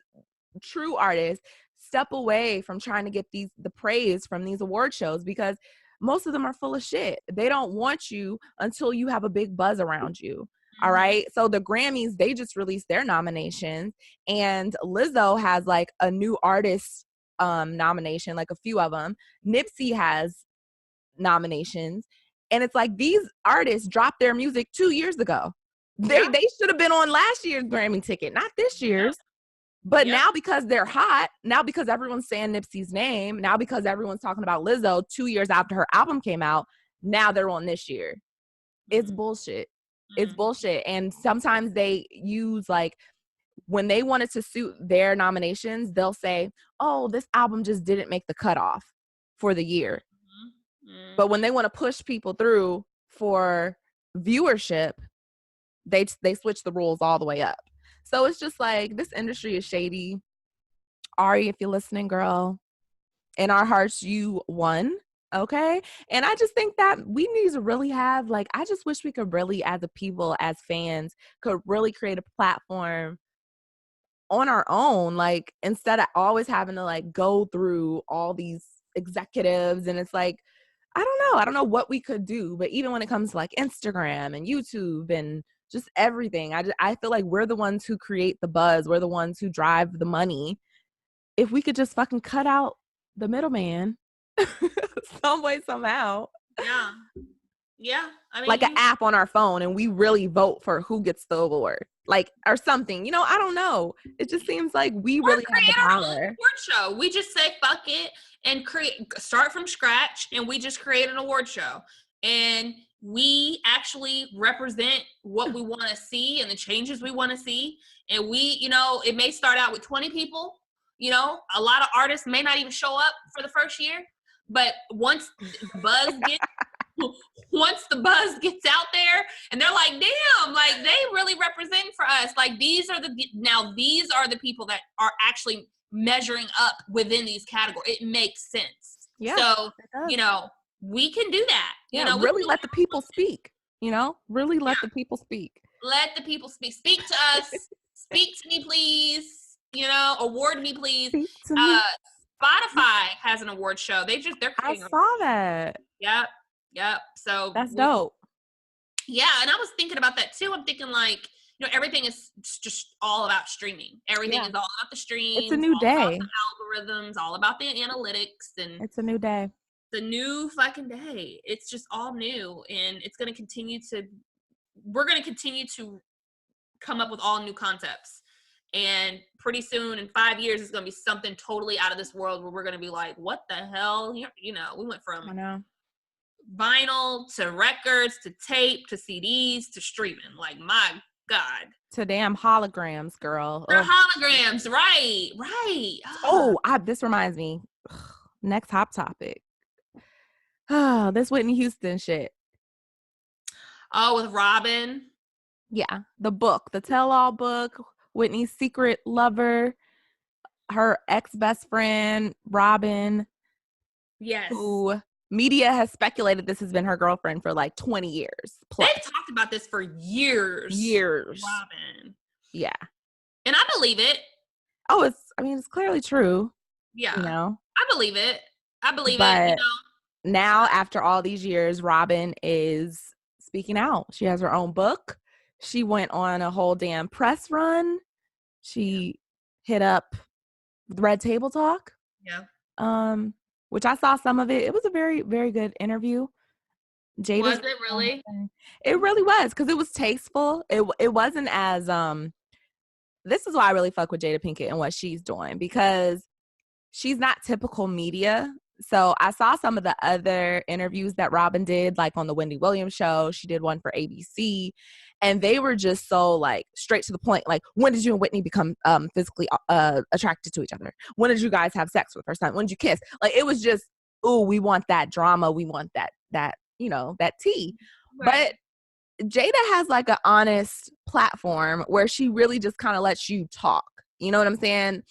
true artists, step away from trying to get the praise from these award shows, because most of them are full of shit. They don't want you until you have a big buzz around you. All right. So the Grammys, they just released their nominations, and Lizzo has like a new artist nomination, like a few of them. Nipsey has nominations, and it's like, these artists dropped their music 2 years ago. They should have been on last year's Grammy ticket, not this year's. But now because they're hot, now because everyone's saying Nipsey's name, now because everyone's talking about Lizzo 2 years after her album came out, now they're on this year. It's bullshit. It's bullshit. And sometimes they use, like, when they wanted to suit their nominations, they'll say, oh, this album just didn't make the cutoff for the year. But when they want to push people through for viewership, they switch the rules all the way up. So it's just like, this industry is shady. Ari, if you're listening, girl, in our hearts, you won. Okay. And I just think that we need to really have, like, I just wish we could really, as a people, as fans, could really create a platform on our own, like, instead of always having to, like, go through all these executives. And it's like, I don't know what we could do. But even when it comes to, like, Instagram and YouTube and just everything, I feel like we're the ones who create the buzz. We're the ones who drive the money. If we could just fucking cut out the middleman some way, somehow. Yeah. I mean, like an app on our phone, and we really vote for who gets the award, like, or something. You know, I don't know. It just seems like we really have the power. Award show. We just say fuck it and start from scratch, and we just create an award show, and we actually represent what we want to see and the changes we want to see. And we, you know, it may start out with 20 people. You know, a lot of artists may not even show up for the first year, but once the buzz gets out there, and they're like, damn, like, they really represent for us. Like, these are the people that are actually measuring up within these categories. It makes sense. Yeah. So, you know, we can do that. Yeah, you know, really let the people speak. You know, really let the people speak. Let the people speak. Speak to us. Speak to me, please. You know, award me, please. Spotify has an award show. They're creating. I saw that. Yep. So that's dope. Yeah, and I was thinking about that too. I'm thinking, like, you know, everything is just all about streaming. Everything is all about the stream. It's a new day. About the algorithms, all about the analytics, and it's a new day. The new fucking day. It's just all new, and it's going to continue to. We're going to continue to come up with all new concepts. And pretty soon, in 5 years, it's going to be something totally out of this world where we're going to be like, what the hell? You know, we went from vinyl to records to tape to CDs to streaming. Like, my God. To damn holograms, girl. They're holograms. Right. This reminds me. Next hot topic. Oh, this Whitney Houston shit. Oh, with Robin. Yeah. The book, the tell-all book. Whitney's secret lover, her ex-best friend, Robin. Yes. Who media has speculated this has been her girlfriend for like 20 years. Plus. They've talked about this for years. Robin. Yeah. And I believe it. Oh, it's clearly true. Yeah. You know? I believe it. But you know. Now, after all these years, Robin is speaking out. She has her own book. She went on a whole damn press run. She hit up Red Table Talk. Yeah. Which I saw some of it. It was a very, very good interview. Jada. Was it really? It really was, because it was tasteful. It wasn't as this is why I really fuck with Jada Pinkett and what she's doing, because she's not typical media. So I saw some of the other interviews that Robin did, like on the Wendy Williams show. She did one for ABC, and they were just so, like, straight to the point. Like, when did you and Whitney become physically attracted to each other? When did you guys have sex for the first time? When did you kiss? Like, it was just, ooh, we want that drama. We want that you know, that tea. Right. But Jada has like an honest platform where she really just kind of lets you talk. You know what I'm saying?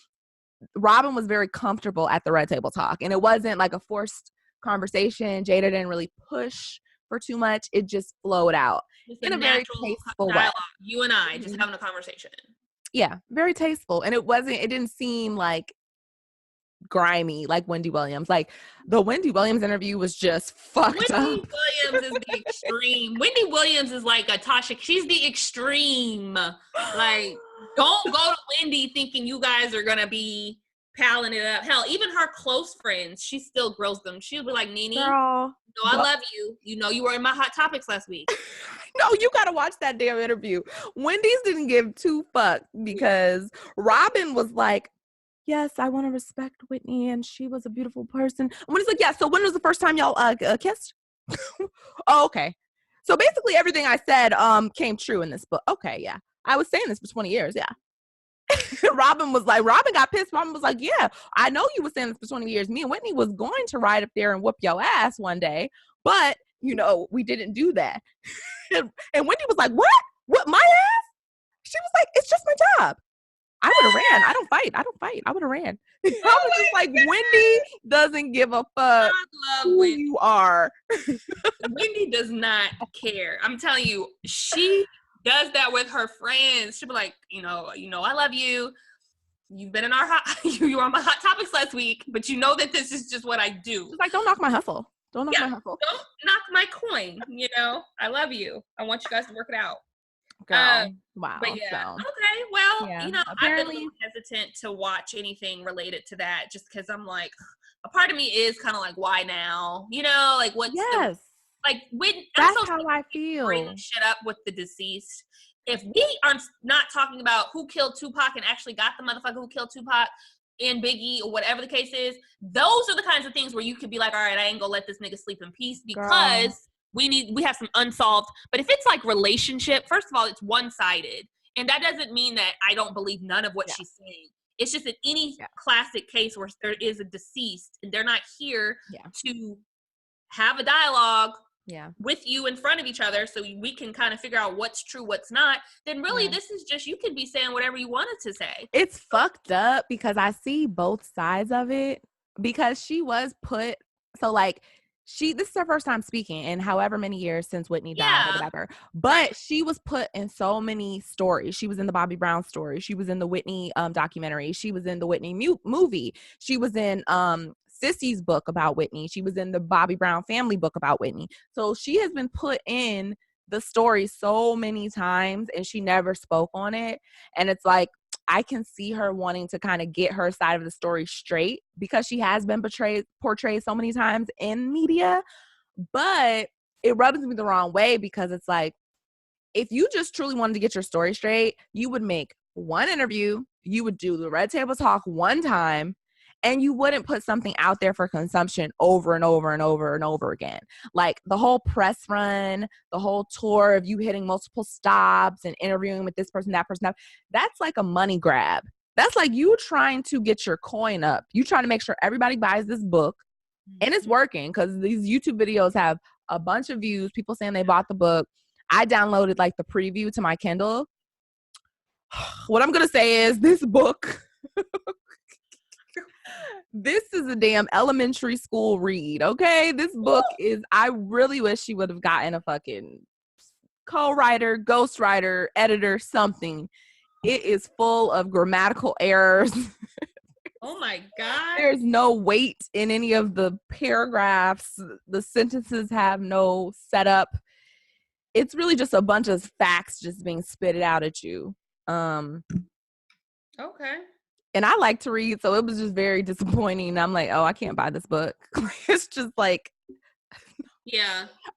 Robin was very comfortable at the Red Table Talk, and it wasn't like a forced conversation. Jada didn't really push for too much. It just flowed out in a very tasteful way. You and I just having a conversation. Yeah, very tasteful. And it didn't seem like grimy like Wendy Williams. Like, the Wendy Williams interview was just fucked up. Wendy Williams is the extreme. Wendy Williams is like a Tasha. She's the extreme. Like, don't go to Wendy thinking you guys are going to be palling it up. Hell, even her close friends, she still grills them. She'll be like, Nene, Girl, I love you. You know you were in my Hot Topics last week. no, you gotta watch that damn interview. Wendy's didn't give two fucks because Robin was like, yes, I want to respect Whitney, and she was a beautiful person. And Wendy's like, yeah, so when was the first time y'all kissed? Oh, okay. So basically everything I said came true in this book. Okay, yeah. I was saying this for 20 years, yeah. Robin got pissed. Robin was like, yeah, I know you were saying this for 20 years. Me and Whitney was going to ride up there and whoop your ass one day, but, we didn't do that. And Whitney was like, what? What, my ass? She was like, it's just my job. I would have ran. I don't fight. I would have ran. I was just like, Wendy doesn't give a fuck who Wendy. you are. Wendy does not care. I'm telling you, she does that with her friends. She'll be like, I love you. You've been in you were on my Hot Topics last week, but you know that this is just what I do. It's like, don't knock my hustle. Don't knock my hustle. Don't knock my coin. I love you. I want you guys to work it out. Girl. Wow. But yeah. So. Okay. Well, Yeah, I've been a little hesitant to watch anything related to that just because I'm like, a part of me is kind of like, why now? Like what's that's how I feel. Bring shit up with the deceased. If we are not talking about who killed Tupac and actually got the motherfucker who killed Tupac and Biggie or whatever the case is, those are the kinds of things where you could be like, all right, I ain't gonna let this nigga sleep in peace because we have some unsolved. But if it's like relationship, first of all, it's one-sided. And that doesn't mean that I don't believe none of what she's saying. It's just in any classic case where there is a deceased and they're not here to have a dialogue with you in front of each other so we can kind of figure out what's true, what's not, then really this is just, you can be saying whatever you wanted to say. It's fucked up because I see both sides of it because she was put, so like, this is her first time speaking in however many years since Whitney died or whatever. But she was put in so many stories. She was in the Bobby Brown story. She was in the Whitney documentary. She was in the Whitney movie. She was in Sissy's book about Whitney. She was in the Bobby Brown family book about Whitney. So she has been put in the story so many times and she never spoke on it. And it's like, I can see her wanting to kind of get her side of the story straight because she has been portrayed so many times in media, but it rubs me the wrong way because it's like, if you just truly wanted to get your story straight, you would make one interview, you would do the Red Table Talk one time, and you wouldn't put something out there for consumption over and over and over and over again. Like the whole press run, the whole tour of you hitting multiple stops and interviewing with this person, that person, that's like a money grab. That's like you trying to get your coin up. You trying to make sure everybody buys this book, and it's working because these YouTube videos have a bunch of views, people saying they bought the book. I downloaded like the preview to my Kindle. What I'm going to say is this book... This is a damn elementary school read, okay? This book is, I really wish she would have gotten a fucking co-writer, ghostwriter, editor, something. It is full of grammatical errors. Oh my God. There's no weight in any of the paragraphs. The sentences have no setup. It's really just a bunch of facts just being spitted out at you. Okay. And I like to read, so it was just very disappointing. I'm like, oh, I can't buy this book. It's just like,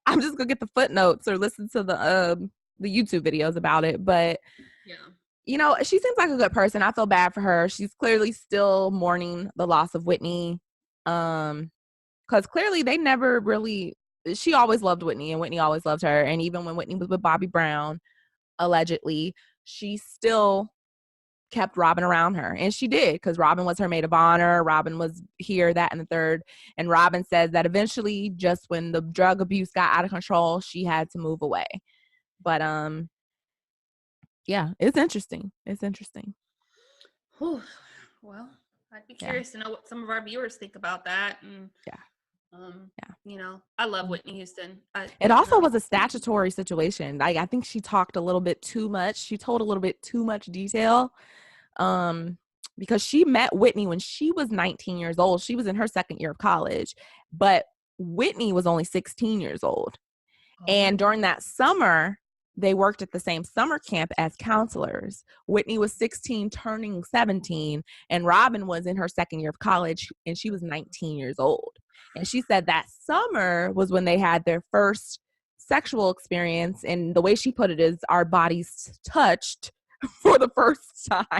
I'm just gonna get the footnotes or listen to the YouTube videos about it. But she seems like a good person. I feel bad for her. She's clearly still mourning the loss of Whitney, because clearly they never really. She always loved Whitney, and Whitney always loved her. And even when Whitney was with Bobby Brown, allegedly, she still kept Robin around her, and she did, because Robin was her maid of honor. Robin was here, that, and the third. And Robin says that eventually, just when the drug abuse got out of control, she had to move away. But it's interesting. Whew. Well, I'd be curious to know what some of our viewers think about that. And I love Whitney Houston. It also was a statutory situation. I think she talked a little bit too much. She told a little bit too much detail. Because she met Whitney when she was 19 years old. She was in her second year of college, but Whitney was only 16 years old. And during that summer, they worked at the same summer camp as counselors. Whitney was 16, turning 17, and Robin was in her second year of college, and she was 19 years old. And she said that summer was when they had their first sexual experience, and the way she put it is our bodies touched for the first time.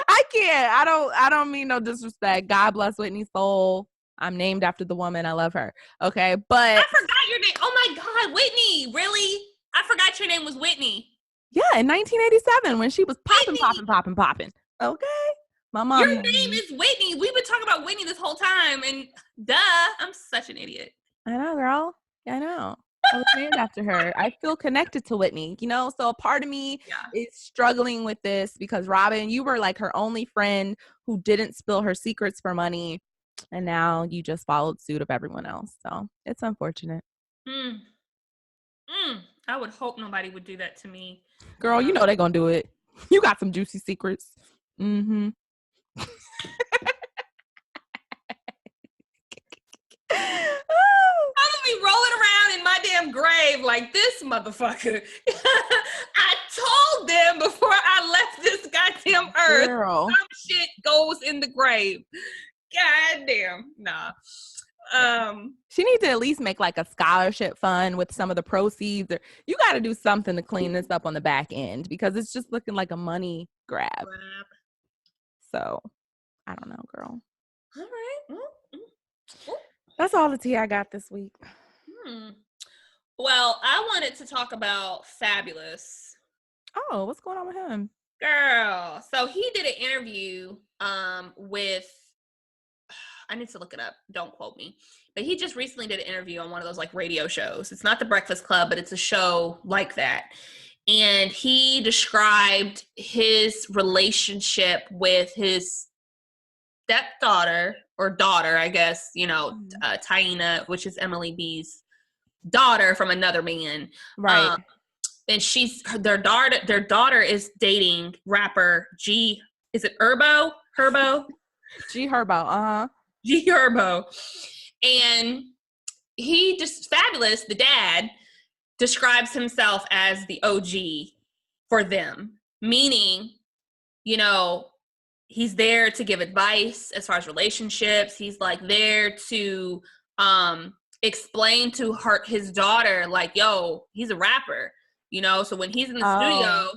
I can't. I don't mean no disrespect. God bless Whitney's soul. I'm named after the woman. I love her. Okay, but I forgot your name. Oh my God, Whitney! Really? I forgot your name was Whitney. yeah, in 1987 when she was popping. Okay, my mom. Your name is Whitney. We've been talking about Whitney this whole time, and duh, I'm such an idiot. I know, girl. I know. I was named after her. I feel connected to Whitney, you know? So a part of me is struggling with this because, Robin, you were like her only friend who didn't spill her secrets for money. And now you just followed suit of everyone else. So it's unfortunate. I would hope nobody would do that to me. Girl, you know they're going to do it. You got some juicy secrets. Mm-hmm. I'm gonna be rolling around in my damn grave like this motherfucker. I told them before I left this goddamn earth, Girl. some shit goes in the grave. God damn, nah. She needs to at least make like a scholarship fund with some of the proceeds, or you got to do something to clean this up on the back end because it's just looking like a money grab. So I don't know, girl. All right. That's all the tea I got this week. Well, I wanted to talk about Fabulous. Oh, what's going on with him? Girl. So he did an interview with, I need to look it up. Don't quote me. But he just recently did an interview on one of those like radio shows. It's not The Breakfast Club, but it's a show like that. And he described his relationship with his stepdaughter or daughter, I guess, you know, Taina, which is Emily B's daughter from another man. Right. And their daughter is dating rapper G. Is it Herbo? G Herbo. G Herbo. And he just Fabulous, the dad, describes himself as the OG for them, meaning, you know, he's there to give advice as far as relationships. He's like there to explain to his daughter, like, yo, he's a rapper, you know. So when he's in the studio,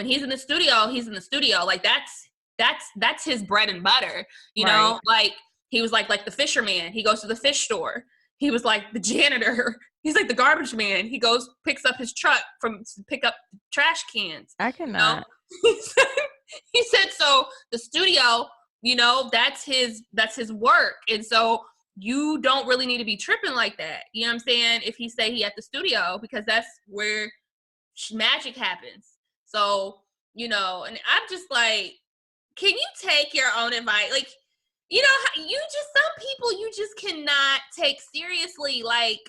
he's in the studio. Like that's his bread and butter, you know. Like he was like the fisherman. He goes to the fish store. He was like the janitor. He's like the garbage man. He goes, picks up his truck to pick up trash cans. I cannot. You know? He said, so the studio, you know, that's his work. And so you don't really need to be tripping like that. You know what I'm saying? If he say he at the studio, because that's where magic happens. So, you know, and I'm just like, can you take your own advice? Like, you know, some people you just cannot take seriously. Like,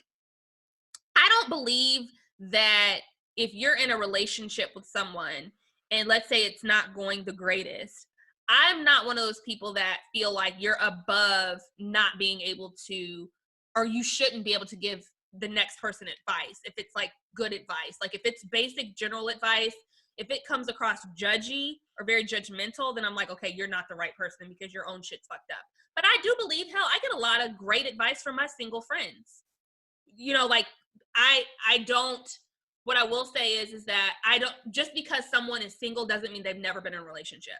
I don't believe that if you're in a relationship with someone and let's say it's not going the greatest, I'm not one of those people that feel like you're above not being able to, or you shouldn't be able to give the next person advice if it's like good advice. Like if it's basic general advice, if it comes across judgy or very judgmental, then I'm like, okay, you're not the right person because your own shit's fucked up. But I do believe, hell, I get a lot of great advice from my single friends. You know, like what I will say is that I don't, just because someone is single doesn't mean they've never been in a relationship.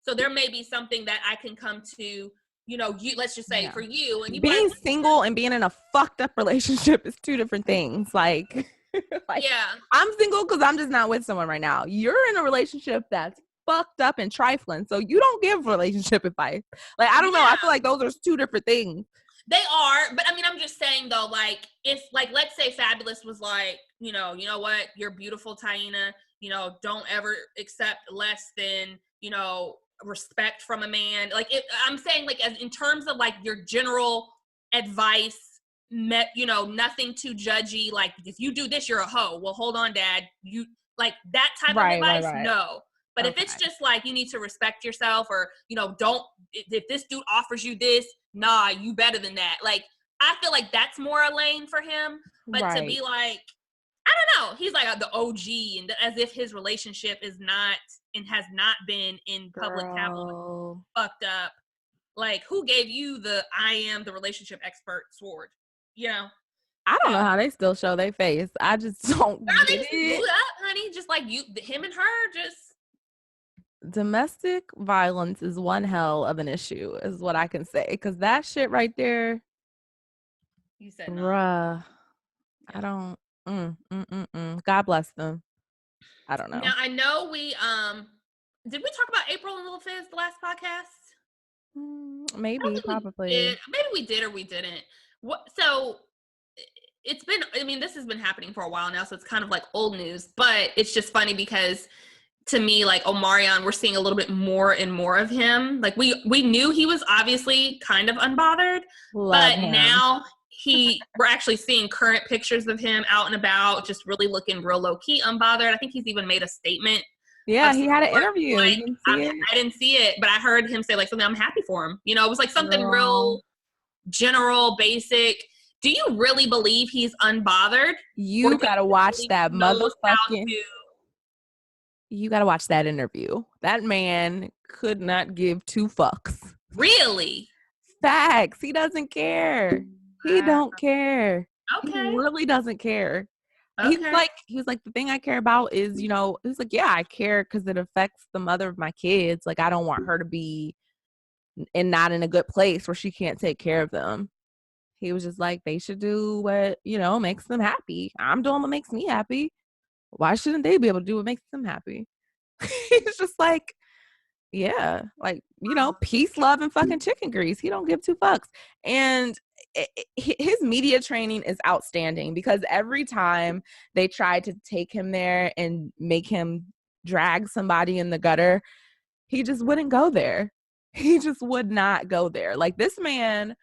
So there may be something that I can come to, you know, let's just say for you. And you being single and being in a fucked up relationship is two different things. Like yeah, I'm single because I'm just not with someone right now. You're in a relationship that's fucked up and trifling. So you don't give relationship advice. Like, I don't know. I feel like those are two different things. They are, but I mean, I'm just saying though, like if let's say Fabulous was like, you know what, you're beautiful, Taina, you know, don't ever accept less than, you know, respect from a man. Like I'm saying like as in terms of like your general advice, you know, nothing too judgy. Like if you do this, you're a hoe. Well, hold on, Dad. You like that type of advice? Right. No. But if it's just like you need to respect yourself or, you know, if this dude offers you this, nah, you better than that. Like, I feel like that's more a lane for him. But to be like, I don't know. He's like the OG, and as if his relationship is not and has not been in public tabloid fucked up. Like, who gave you the I am the relationship expert sword? You know? I don't know how they still show their face. I just don't Girl, they get just it. blew up, honey. Just like him and her, just. Domestic violence is one hell of an issue, is what I can say. Because that shit right there, You said no. bruh, yeah. I don't. God bless them. I don't know. Now I know we did we talk about April and Lil Fizz the last podcast? Maybe, probably. Maybe we did or we didn't. So it's been, I mean, this has been happening for a while now, so it's kind of like old news, but it's just funny because to me, like Omarion, we're seeing a little bit more and more of him. Like we knew he was obviously kind of unbothered, but now we're actually seeing current pictures of him out and about, just really looking real low key unbothered. I think he's even made a statement. Yeah, he had an interview. Like, you didn't see it? I didn't see it, but I heard him say like something, I'm happy for him. You know, it was like something real general, basic. Do you really believe he's unbothered? You gotta watch that motherfucking. You gotta watch that interview. That man could not give two fucks. Really? Facts. He doesn't care. He don't care. Okay. He really doesn't care. Okay. He was like, the thing I care about is, you know, he was like, yeah, I care because it affects the mother of my kids. Like, I don't want her to be not in a good place where she can't take care of them. He was just like, they should do what, you know, makes them happy. I'm doing what makes me happy. Why shouldn't they be able to do what makes them happy? He's just like, yeah, like, you know, peace, love, and fucking chicken grease. He don't give two fucks. And his media training is outstanding because every time they tried to take him there and make him drag somebody in the gutter, he just wouldn't go there. He just would not go there. Like, this man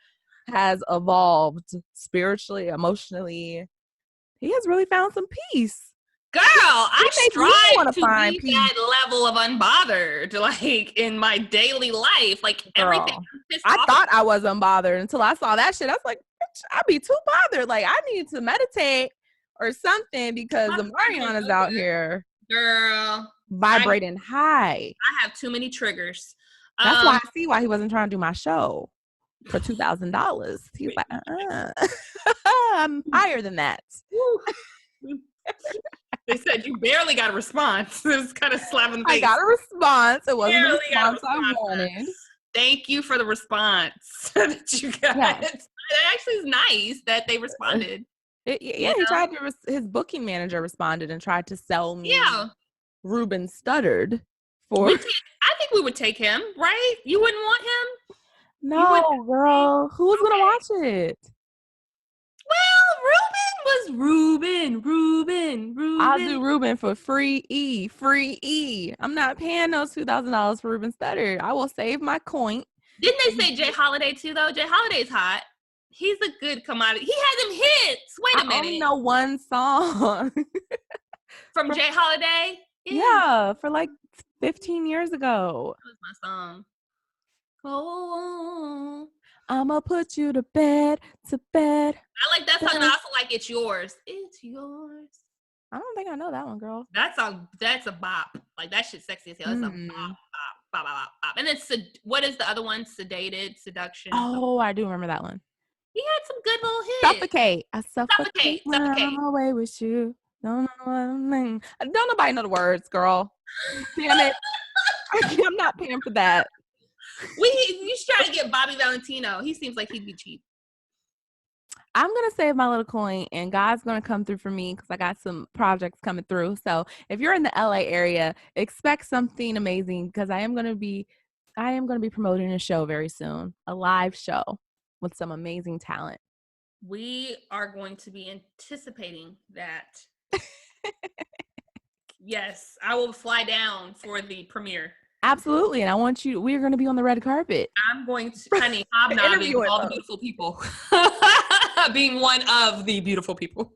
has evolved spiritually, emotionally. He has really found some peace. Girl, I strive to be peace. That level of unbothered, like, in my daily life. Like, girl, everything. I thought I was unbothered until I saw that shit. I was like, I'd be too bothered. Like, I need to meditate or something because Omarion is out here. Girl. Vibrating high. I have too many triggers. That's why I see why he wasn't trying to do my show for $2,000. He's like, I'm higher than that. They said you barely got a response. It was kind of slapping the face. I got a response. It wasn't the response I wanted. Thank you for the response that you got. Yeah. It actually is nice that they responded. He tried to. His booking manager responded and tried to sell me. Yeah, Ruben Studdard for. I think we would take him, right? You wouldn't want him? No, girl. Who's gonna watch it? Well, Ruben. I'll do Ruben for free E. I'm not paying those $2,000 for Ruben Studdard. I will save my coin. Didn't they say Jay Holiday too, though? Jay Holiday's hot. He's a good commodity. He had them hits. Wait a minute. I only know one song. From Jay Holiday? Yeah, for like 15 years ago. That was my song. Oh, I'ma put you to bed. I like that song. And I also like It's Yours. It's Yours. I don't think I know that one, girl. That's a bop. Like, that shit's sexy as hell. It's a bop. And then what is the other one? Seduction. Oh, I do remember that one. He had some good little hits. Suffocate. I suffocate. I'm away with you. Don't know what I mean. Don't nobody know the words, girl. Damn it. I'm not paying for that. You should try to get Bobby Valentino. He seems like he'd be cheap. I'm going to save my little coin, and God's going to come through for me because I got some projects coming through. So if you're in the LA area, expect something amazing because I am going to be promoting a show very soon, a live show with some amazing talent. We are going to be anticipating that. Yes, I will fly down for the premiere. Absolutely. And we're going to be on the red carpet. I'm going to, honey, hobnobbing with all the beautiful people. Being one of the beautiful people.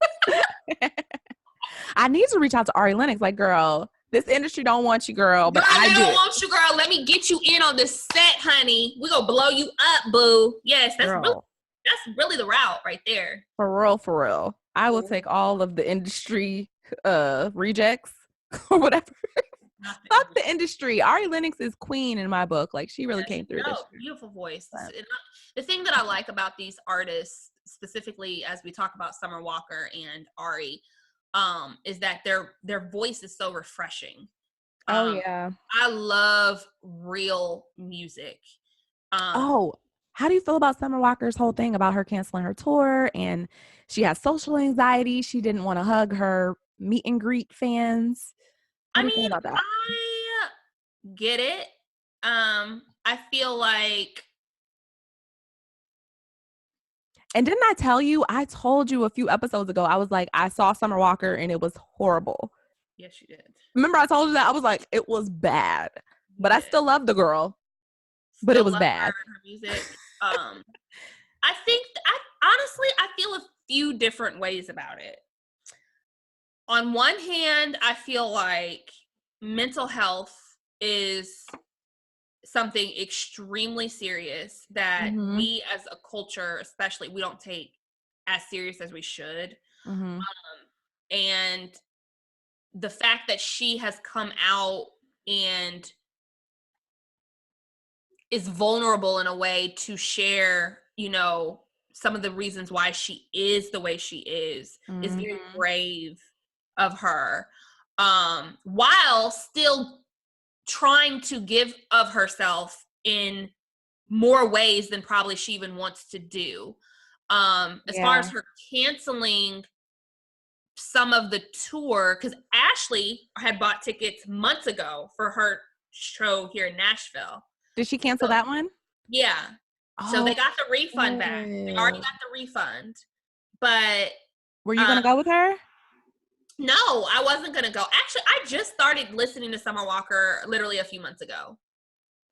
I need to reach out to Ari Lennox. Like, girl, this industry don't want you, girl, but I don't want you, girl. Let me get you in on this set, honey. We're going to blow you up, boo. Yes, that's girl. That's really the route right there. For real, for real. I will take all of the industry rejects or whatever. Fuck the industry. Ari Lennox is queen in my book. Like, she really came through this. Beautiful voice. The thing that I like about these artists, specifically as we talk about Summer Walker and Ari, is that their voice is so refreshing. Oh yeah. I love real music. How do you feel about Summer Walker's whole thing about her canceling her tour, and she has social anxiety? She didn't want to hug her meet and greet fans. How do you feel about that? I get it. I feel like, and didn't I tell you? I told you a few episodes ago. I was like, I saw Summer Walker and it was horrible. Yes, you did. Remember, I told you that? I was like, it was bad, but I still love the girl. But it was bad. Her music. I think honestly, I feel a few different ways about it. On one hand, I feel like mental health is something extremely serious that we as a culture, especially, we don't take as serious as we should. And the fact that she has come out and is vulnerable in a way to share, some of the reasons why she is the way she is very brave of her, while still trying to give of herself in more ways than probably she even wants to do. As far as her canceling some of the tour, because Ashley had bought tickets months ago for her show here in Nashville. Did she cancel that one? Yeah. So they got the refund back. They already got the refund. But were you gonna go with her? No, I wasn't gonna go. Actually, I just started listening to Summer Walker literally a few months ago.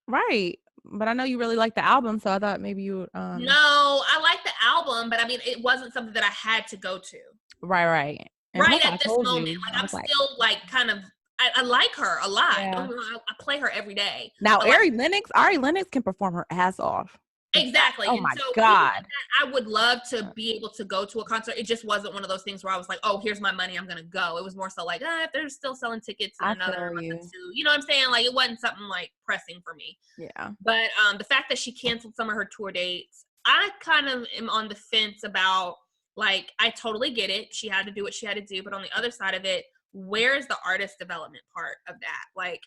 Right. But I know you really like the album, so I thought maybe you No, I like the album, but I mean, it wasn't something that I had to go to. Right. And right at this moment. I'm still kind of, I like her a lot. Yeah. I play her every day. Now, Ari Lennox can perform her ass off. Exactly. Oh my God. I would love to be able to go to a concert. It just wasn't one of those things where I was like, oh, here's my money, I'm going to go. It was more so like, if they're still selling tickets in another month or two. You know what I'm saying? Like, it wasn't something like pressing for me. Yeah. But the fact that she canceled some of her tour dates, I kind of am on the fence about, like, I totally get it. She had to do what she had to do. But on the other side of it, where is the artist development part of that? Like,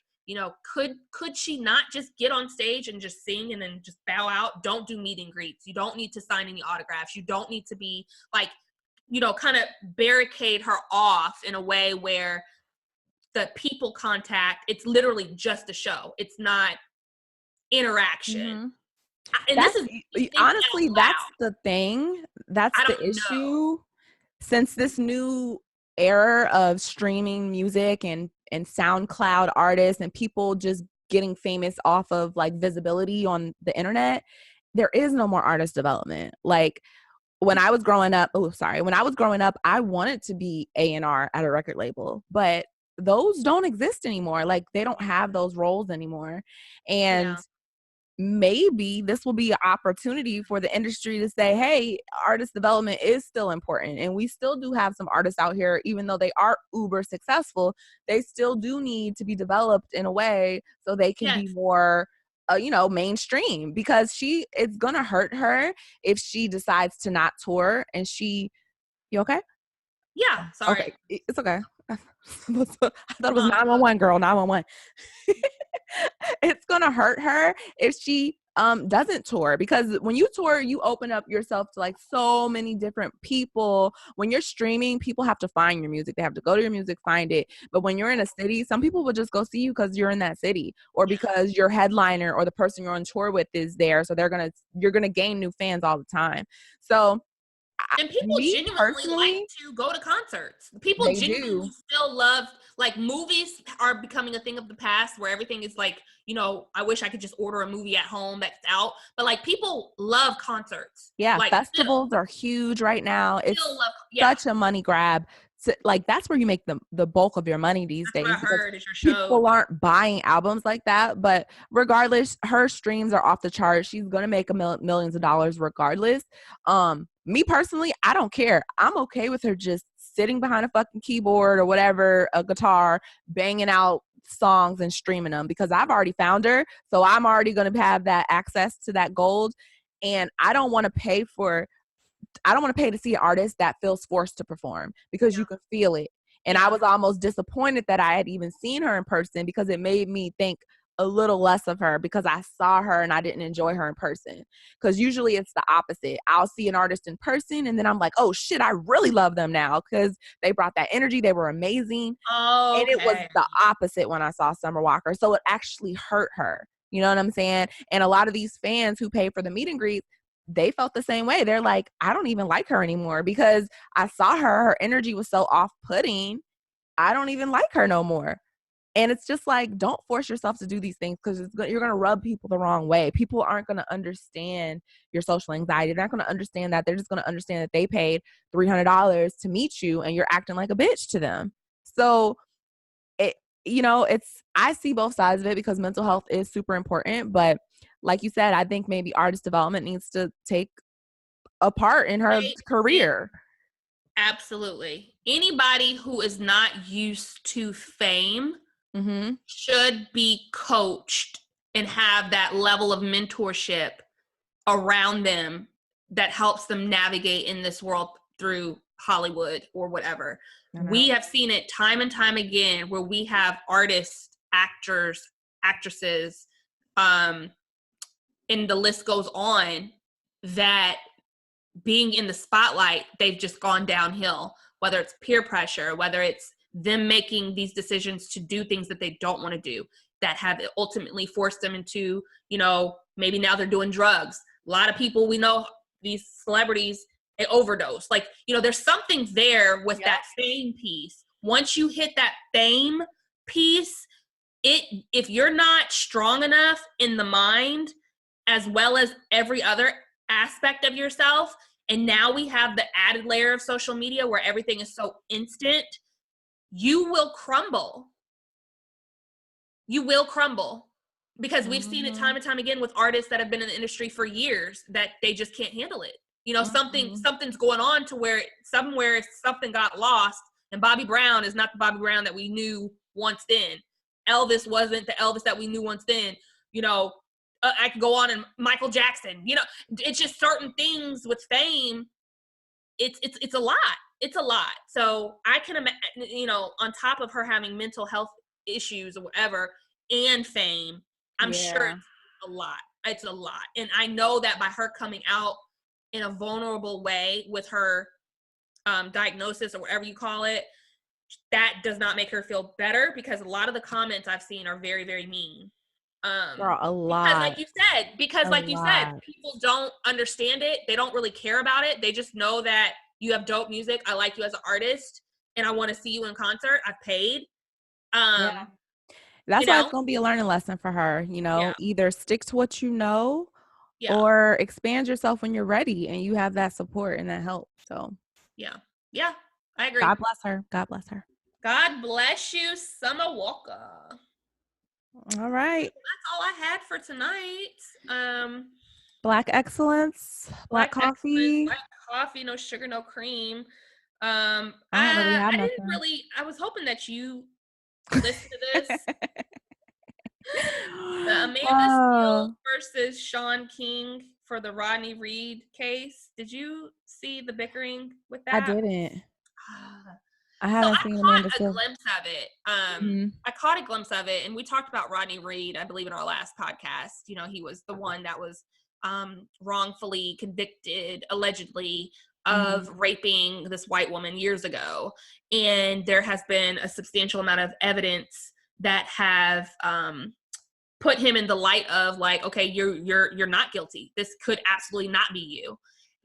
could she not just get on stage and just sing and then just bow out? Don't do meet and greets. You don't need to sign any autographs. You don't need to be like, kind of barricade her off in a way where the people contact, it's literally just a show. It's not interaction. And this is honestly, that's the thing. That's the issue. Since this new era of streaming music and Souncloud artists and people just getting famous off of like visibility on the internet, there is no more artist development. Like when I was growing up, I wanted to be A&R at a record label, but those don't exist anymore. Like they don't have those roles anymore. And maybe this will be an opportunity for the industry to say, hey, artist development is still important. And we still do have some artists out here, even though they are uber successful, they still do need to be developed in a way so they can be more, mainstream, because it's going to hurt her if she decides to not tour and you okay? Yeah. Sorry. Okay. It's okay. I thought it was 911, girl. 911. It's gonna hurt her if she doesn't tour, because when you tour, you open up yourself to like so many different people. When you're streaming, people have to find your music. They have to go to your music, find it. But when you're in a city, some people will just go see you because you're in that city, or because your headliner or the person you're on tour with is there. So you're gonna gain new fans all the time. So. And people genuinely like to go to concerts. People genuinely still love, like, movies are becoming a thing of the past where everything is like, I wish I could just order a movie at home that's out. But like, people love concerts. Yeah, like, festivals are huge right now. It's such a money grab like, that's where you make the bulk of your money these That's what days, I because heard is your show. people aren't buying albums like that. But regardless, her streams are off the charts. She's gonna make millions of dollars regardless. Me personally, I don't care. I'm okay with her just sitting behind a fucking keyboard or whatever, a guitar, banging out songs and streaming them, because I've already found her. So I'm already gonna have that access to that gold. And I don't want to pay to see an artist that feels forced to perform, because you can feel it. And I was almost disappointed that I had even seen her in person, because it made me think a little less of her, because I saw her and I didn't enjoy her in person. Because usually it's the opposite. I'll see an artist in person and then I'm like, oh shit, I really love them now, because they brought that energy. They were amazing. Oh, and it was the opposite when I saw Summer Walker. So it actually hurt her. You know what I'm saying? And a lot of these fans who pay for the meet and greet, they felt the same way. They're like, I don't even like her anymore, because I saw her energy was so off-putting. I don't even like her no more. And it's just like, don't force yourself to do these things, because you're going to rub people the wrong way. People aren't going to understand your social anxiety. They're not going to understand that. They're just going to understand that they paid $300 to meet you and you're acting like a bitch to them. So I see both sides of it, because mental health is super important. But like you said, I think maybe artist development needs to take a part in her career. Absolutely. Anybody who is not used to fame should be coached and have that level of mentorship around them that helps them navigate in this world through Hollywood or whatever. We have seen it time and time again, where we have artists, actors, actresses, and the list goes on, that being in the spotlight, they've just gone downhill, whether it's peer pressure, whether it's them making these decisions to do things that they don't want to do, that have ultimately forced them into, maybe now they're doing drugs. A lot of people we know, these celebrities, they overdose. Like, there's something there with that fame piece. Once you hit that fame piece, if you're not strong enough in the mind, as well as every other aspect of yourself, and now we have the added layer of social media where everything is so instant, you will crumble. You will crumble, because we've seen it time and time again with artists that have been in the industry for years, that they just can't handle it. Something's going on to where somewhere something got lost, and Bobby Brown is not the Bobby Brown that we knew once then. Elvis wasn't the Elvis that we knew once then. I could go on, and Michael Jackson, it's just certain things with fame. It's a lot. It's a lot. So I can imagine, on top of her having mental health issues or whatever, and fame, I'm sure it's a lot. It's a lot. And I know that by her coming out in a vulnerable way with her diagnosis, or whatever you call it, that does not make her feel better, because a lot of the comments I've seen are very, very mean. Girl, a lot. Because like you said, people don't understand it. They don't really care about it. They just know that you have dope music. I like you as an artist, and I want to see you in concert. I've paid. That's why it's going to be a learning lesson for her. Either stick to what you know, or expand yourself when you're ready and you have that support and that help. So yeah, I agree. God bless her. God bless her. God bless you, Summer Walker. All right. That's all I had for tonight. Black excellence, black coffee. Black coffee, no sugar, no cream. I don't really have nothing. I was hoping that you listened to this. The Amanda Steele versus Sean King for the Rodney Reed case. Did you see the bickering with that? I didn't. I haven't seen Amanda Steele. I caught a glimpse of it. I caught a glimpse of it, and we talked about Rodney Reed, I believe, in our last podcast. He was the one that was wrongfully convicted, allegedly, of raping this white woman years ago. And there has been a substantial amount of evidence that have put him in the light of, like, okay, you're not guilty. This could absolutely not be you.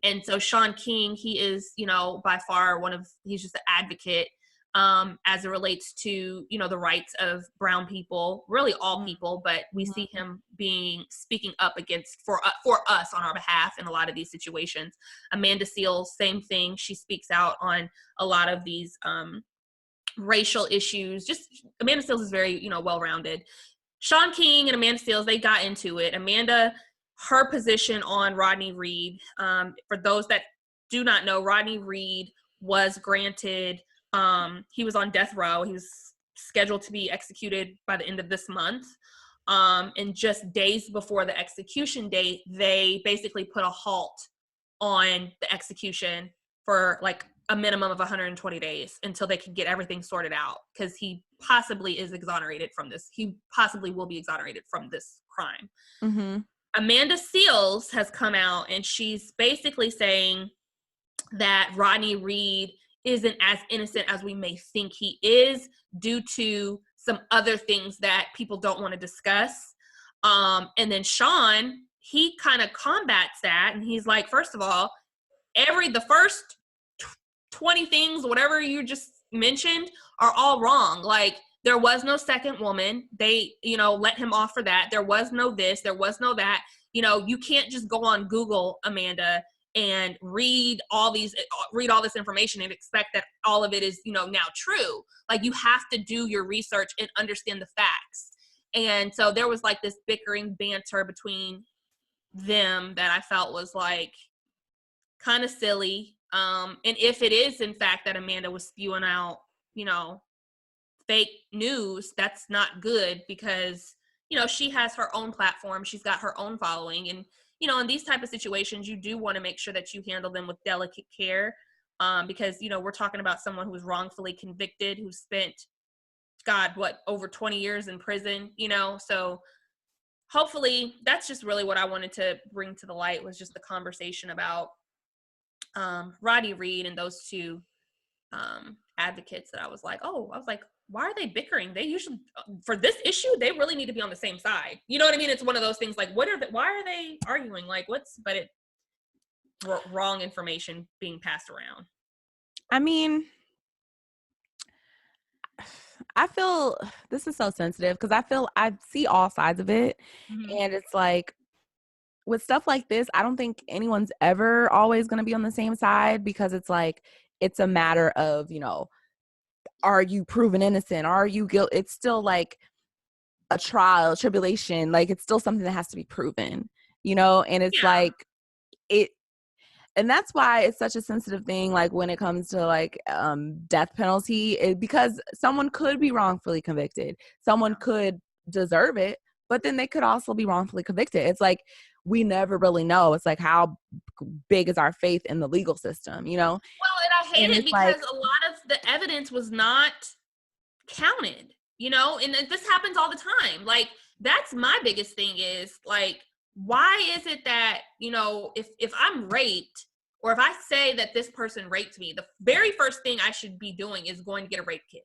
And so Sean King, he is, by far he's just an advocate as it relates to, you know, the rights of brown people, really all people, but we Mhm. see him speaking up against for us on our behalf in a lot of these situations. Amanda Seales, same thing. She speaks out on a lot of these racial issues. Just Amanda Seales is very, you know, well-rounded. Sean King and Amanda Seales, they got into it. Amanda, her position on Rodney Reed, for those that do not know, Rodney Reed was granted, he was on death row. He was scheduled to be executed by the end of this month. And just days before the execution date, they basically put a halt on the execution for like a minimum of 120 days until they can get everything sorted out, because he possibly is exonerated from this. He possibly will be exonerated from this crime. Mhm. Amanda Seales has come out and she's basically saying that Rodney Reed isn't as innocent as we may think he is, due to some other things that people don't want to discuss. And then Sean, he kind of combats that, and he's like, first of all, the first 20 things, whatever you just mentioned, are all wrong. Like, there was no second woman. They, you know, let him off for that. There was no this, there was no that. You know, you can't just go on Google, Amanda, and read all this information and expect that all of it is, you know, now true. Like, you have to do your research and understand the facts. And so there was like this bickering banter between them that I felt was like kind of silly. And if it is in fact that Amanda was spewing out, you know, fake news, that's not good, because, you know, she has her own platform, she's got her own following, and, you know, in these type of situations, you do want to make sure that you handle them with delicate care, because, you know, we're talking about someone who was wrongfully convicted, who spent, God, what, over 20 years in prison, you know. So hopefully that's just really what I wanted to bring to the light, was just the conversation about Rodney Reed and those two advocates that I was like, why are they bickering? They usually, for this issue, they really need to be on the same side. You know what I mean? It's one of those things like, why are they arguing? Like, wrong information being passed around. I mean, I feel this is so sensitive because I feel I see all sides of it. Mm-hmm. And it's like, with stuff like this, I don't think anyone's ever always going to be on the same side, because it's like, it's a matter of, you know, are you proven innocent? Are you guilty? It's still like a trial, tribulation. Like, it's still something that has to be proven, you know? And it's Yeah. like, it, and that's why it's such a sensitive thing, like when it comes to like death penalty, because someone could be wrongfully convicted, someone could deserve it, but then they could also be wrongfully convicted. It's like, we never really know. It's like, how big is our faith in the legal system, you know? Well, and I hate And it it's like, because a lot of the evidence was not counted, you know, and this happens all the time. Like, that's my biggest thing is like, why is it that, you know, if I'm raped, or if I say that this person raped me, the very first thing I should be doing is going to get a rape kit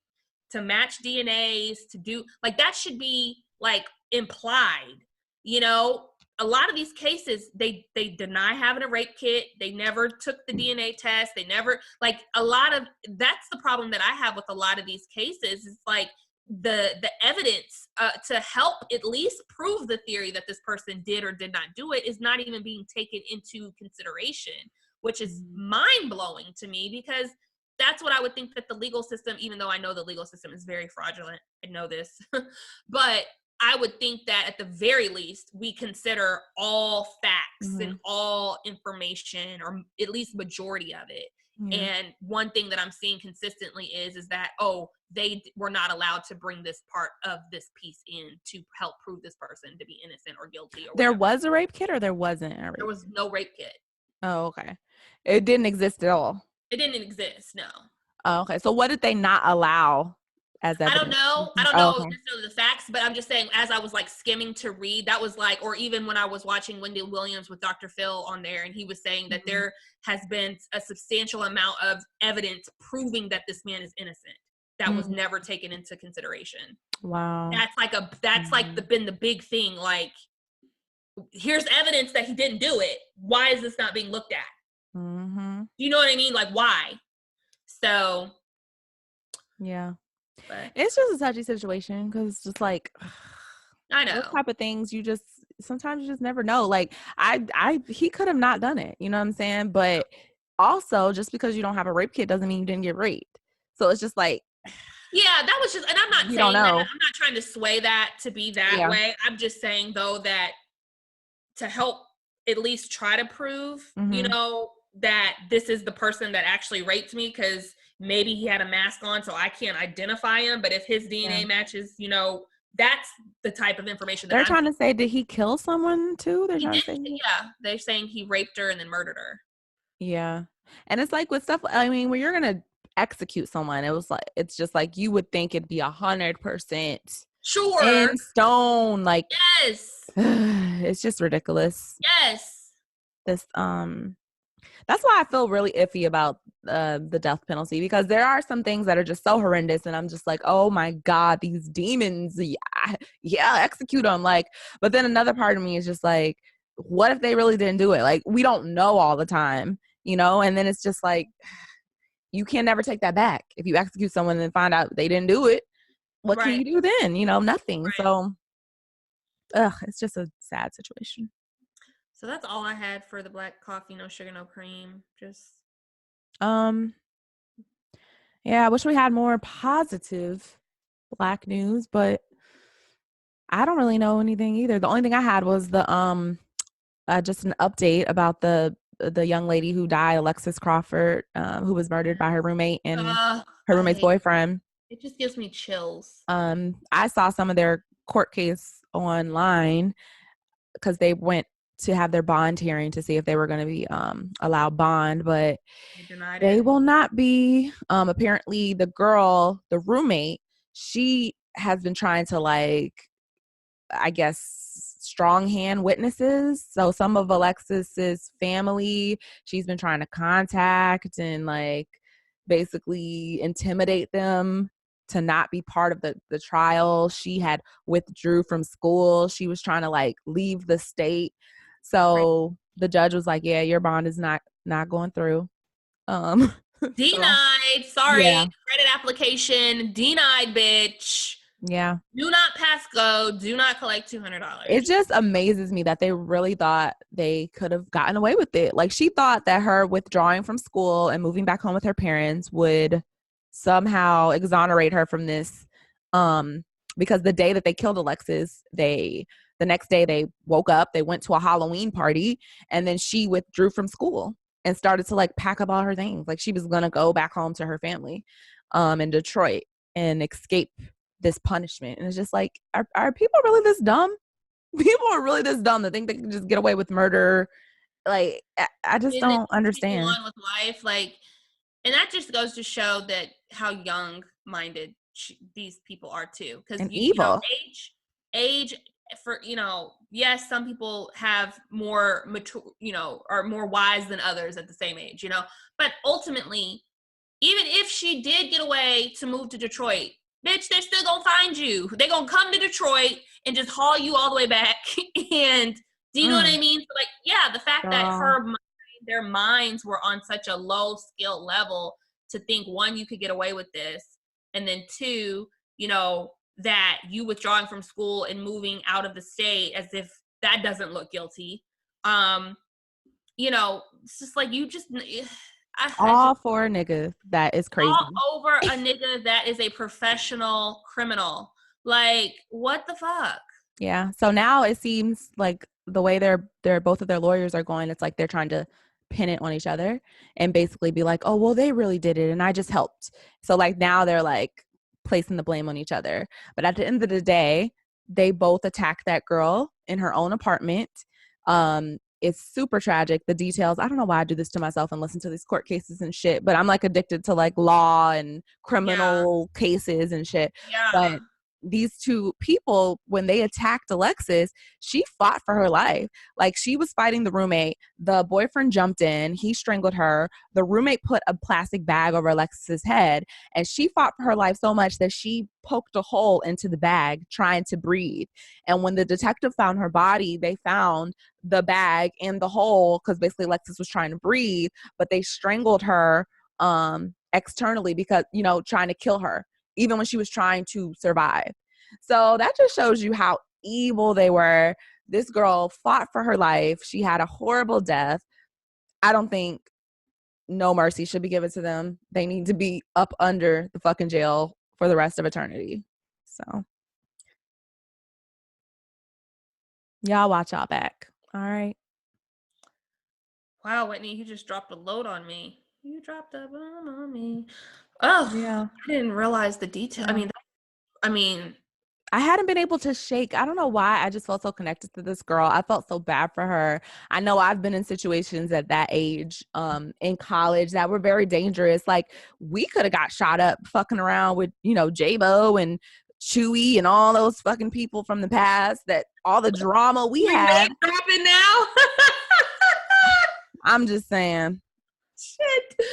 to match DNAs, to do like, that should be like implied, you know. A lot of these cases, they deny having a rape kit. They never took the DNA test. They never, like, a lot of, that's the problem that I have with a lot of these cases. It's like the evidence to help at least prove the theory that this person did or did not do it is not even being taken into consideration, which is mind-blowing to me, because that's what I would think that the legal system, even though I know the legal system is very fraudulent, I know this, but I would think that at the very least, we consider all facts and all information, or at least majority of it. yeah. And one thing that I'm seeing consistently is that, oh, they were not allowed to bring this part of this piece in to help prove this person to be innocent or guilty, or There whatever. was a rape kit, or there wasn't a rape? There was no rape kit. Oh, okay. It didn't exist at all. It didn't exist, no. Oh, okay. So what did they not allow as I don't evidence? know. I don't Oh, know okay. necessarily the facts, but I'm just saying, as I was like skimming to read, that was like, or even when I was watching Wendy Williams with Dr. Phil on there, and he was saying that there has been a substantial amount of evidence proving that this man is innocent that was never taken into consideration. Wow. That's been the big thing. Like, here's evidence that he didn't do it. Why is this not being looked at? Mm-hmm. You know what I mean? Like, why? So Yeah. But It's just a touchy situation because it's just like I those know. type of things you just sometimes you just never know. Like he could have not done it, you know what I'm saying? But also just because you don't have a rape kit doesn't mean you didn't get raped. So it's just like Yeah, that was just, and I'm not we don't saying that. know. I'm not trying to sway that to be that Yeah. way. I'm just saying though that to help at least try to prove, Mm-hmm. that this is the person that actually raped me, because maybe he had a mask on, so I can't identify him. But if his Yeah. DNA matches, that's the type of information that They're I'm trying to thinking. say, did he kill someone too? They're He trying did, to say, yeah. They're saying he raped her and then murdered her. yeah. And it's like with stuff, I mean, when you're gonna execute someone, it's just like you would think it'd be 100% Sure. in stone. Like Yes. it's just ridiculous. Yes. This that's why I feel really iffy about the death penalty, because there are some things that are just so horrendous, and I'm just like, oh my god, these demons, yeah, execute them. Like, but then another part of me is just like, what if they really didn't do it? Like, we don't know all the time, and then it's just like, you can never take that back. If you execute someone and find out they didn't do it, what can Right. you do then? Nothing. Right. So, it's just a sad situation. So that's all I had for the black coffee, no sugar, no cream. Just Um, yeah, I wish we had more positive Black news, but I don't really know anything either. The only thing I had was the just an update about the young lady who died, Alexis Crawford, who was murdered by her roommate and her I roommate's hate boyfriend. it. Just gives me chills. I saw some of their court case online because they went to have their bond hearing to see if they were going to be allowed bond, but They denied they it. will not be. Apparently, the girl, the roommate, she has been trying to, like, I guess, strong hand witnesses. So some of Alexis's family, she's been trying to contact and, like, basically intimidate them to not be part of the trial. She had withdrew from school. She was trying to, like, leave the state. Right. So the judge was like, yeah, your bond is not going through. Um so Denied. Sorry. yeah. Credit application denied, bitch. Yeah. Do not pass go. Do not collect It $200. just amazes me that they really thought they could have gotten away with it. Like, she thought that her withdrawing from school and moving back home with her parents would somehow exonerate her from this. Um, because the day that they killed Alexis, the next day they woke up, they went to a Halloween party, and then she withdrew from school and started to, like, pack up all her things. Like, she was gonna go back home to her family, in Detroit and escape this punishment. And it's just like, are people really this dumb? People are really this dumb to think they can just get away with murder. Like, I just And they don't continue understand. on with life. Like, and that just goes to show that how young minded these people are too. Because And evil. age for yes, some people have more mature, are more wise than others at the same age, but ultimately, even if she did get away to move to Detroit, bitch, they're still gonna find you. They're gonna come to Detroit and just haul you all the way back. And do you know what I Mm, mean? So, like, yeah, the fact that girl. their minds were on such a low skill level to think, one, you could get away with this, and then two, that you withdrawing from school and moving out of the state as if that doesn't look guilty. It's just like you just I just All for a nigga. That is all crazy. over a nigga that is a professional criminal. Like, what the fuck? Yeah. So now it seems like the way they're both of their lawyers are going, it's like they're trying to pin it on each other and basically be like, oh, well, they really did it and I just helped. So, like, now they're, like, placing the blame on each other. But at the end of the day, they both attacked that girl in her own apartment. It's super tragic. The details, I don't know why I do this to myself and listen to these court cases and shit, but I'm, like, addicted to, like, law and Yeah, criminal cases and shit. yeah. But these two people, when they attacked Alexis, she fought for her life. Like, she was fighting the roommate. The boyfriend jumped in. He strangled her. The roommate put a plastic bag over Alexis's head, and she fought for her life so much that she poked a hole into the bag trying to breathe. And when the detective found her body, they found the bag in the hole because basically Alexis was trying to breathe, but they strangled her externally because, trying to kill her, even when she was trying to survive. So that just shows you how evil they were. This girl fought for her life. She had a horrible death. I don't think no mercy should be given to them. They need to be up under the fucking jail for the rest of eternity. So y'all watch y'all back. All right. Wow, Whitney, you just dropped a load on me. You dropped a bomb on me. Oh, Yeah. I didn't realize the detail. Yeah. I mean, I hadn't been able to shake. I don't know why. I just felt so connected to this girl. I felt so bad for her. I know I've been in situations at that age, in college that were very dangerous. Like, we could have got shot up fucking around with, J-Bo and Chewy and all those fucking people from the past, that all the drama we had. Name dropping now? I'm just saying. Shit.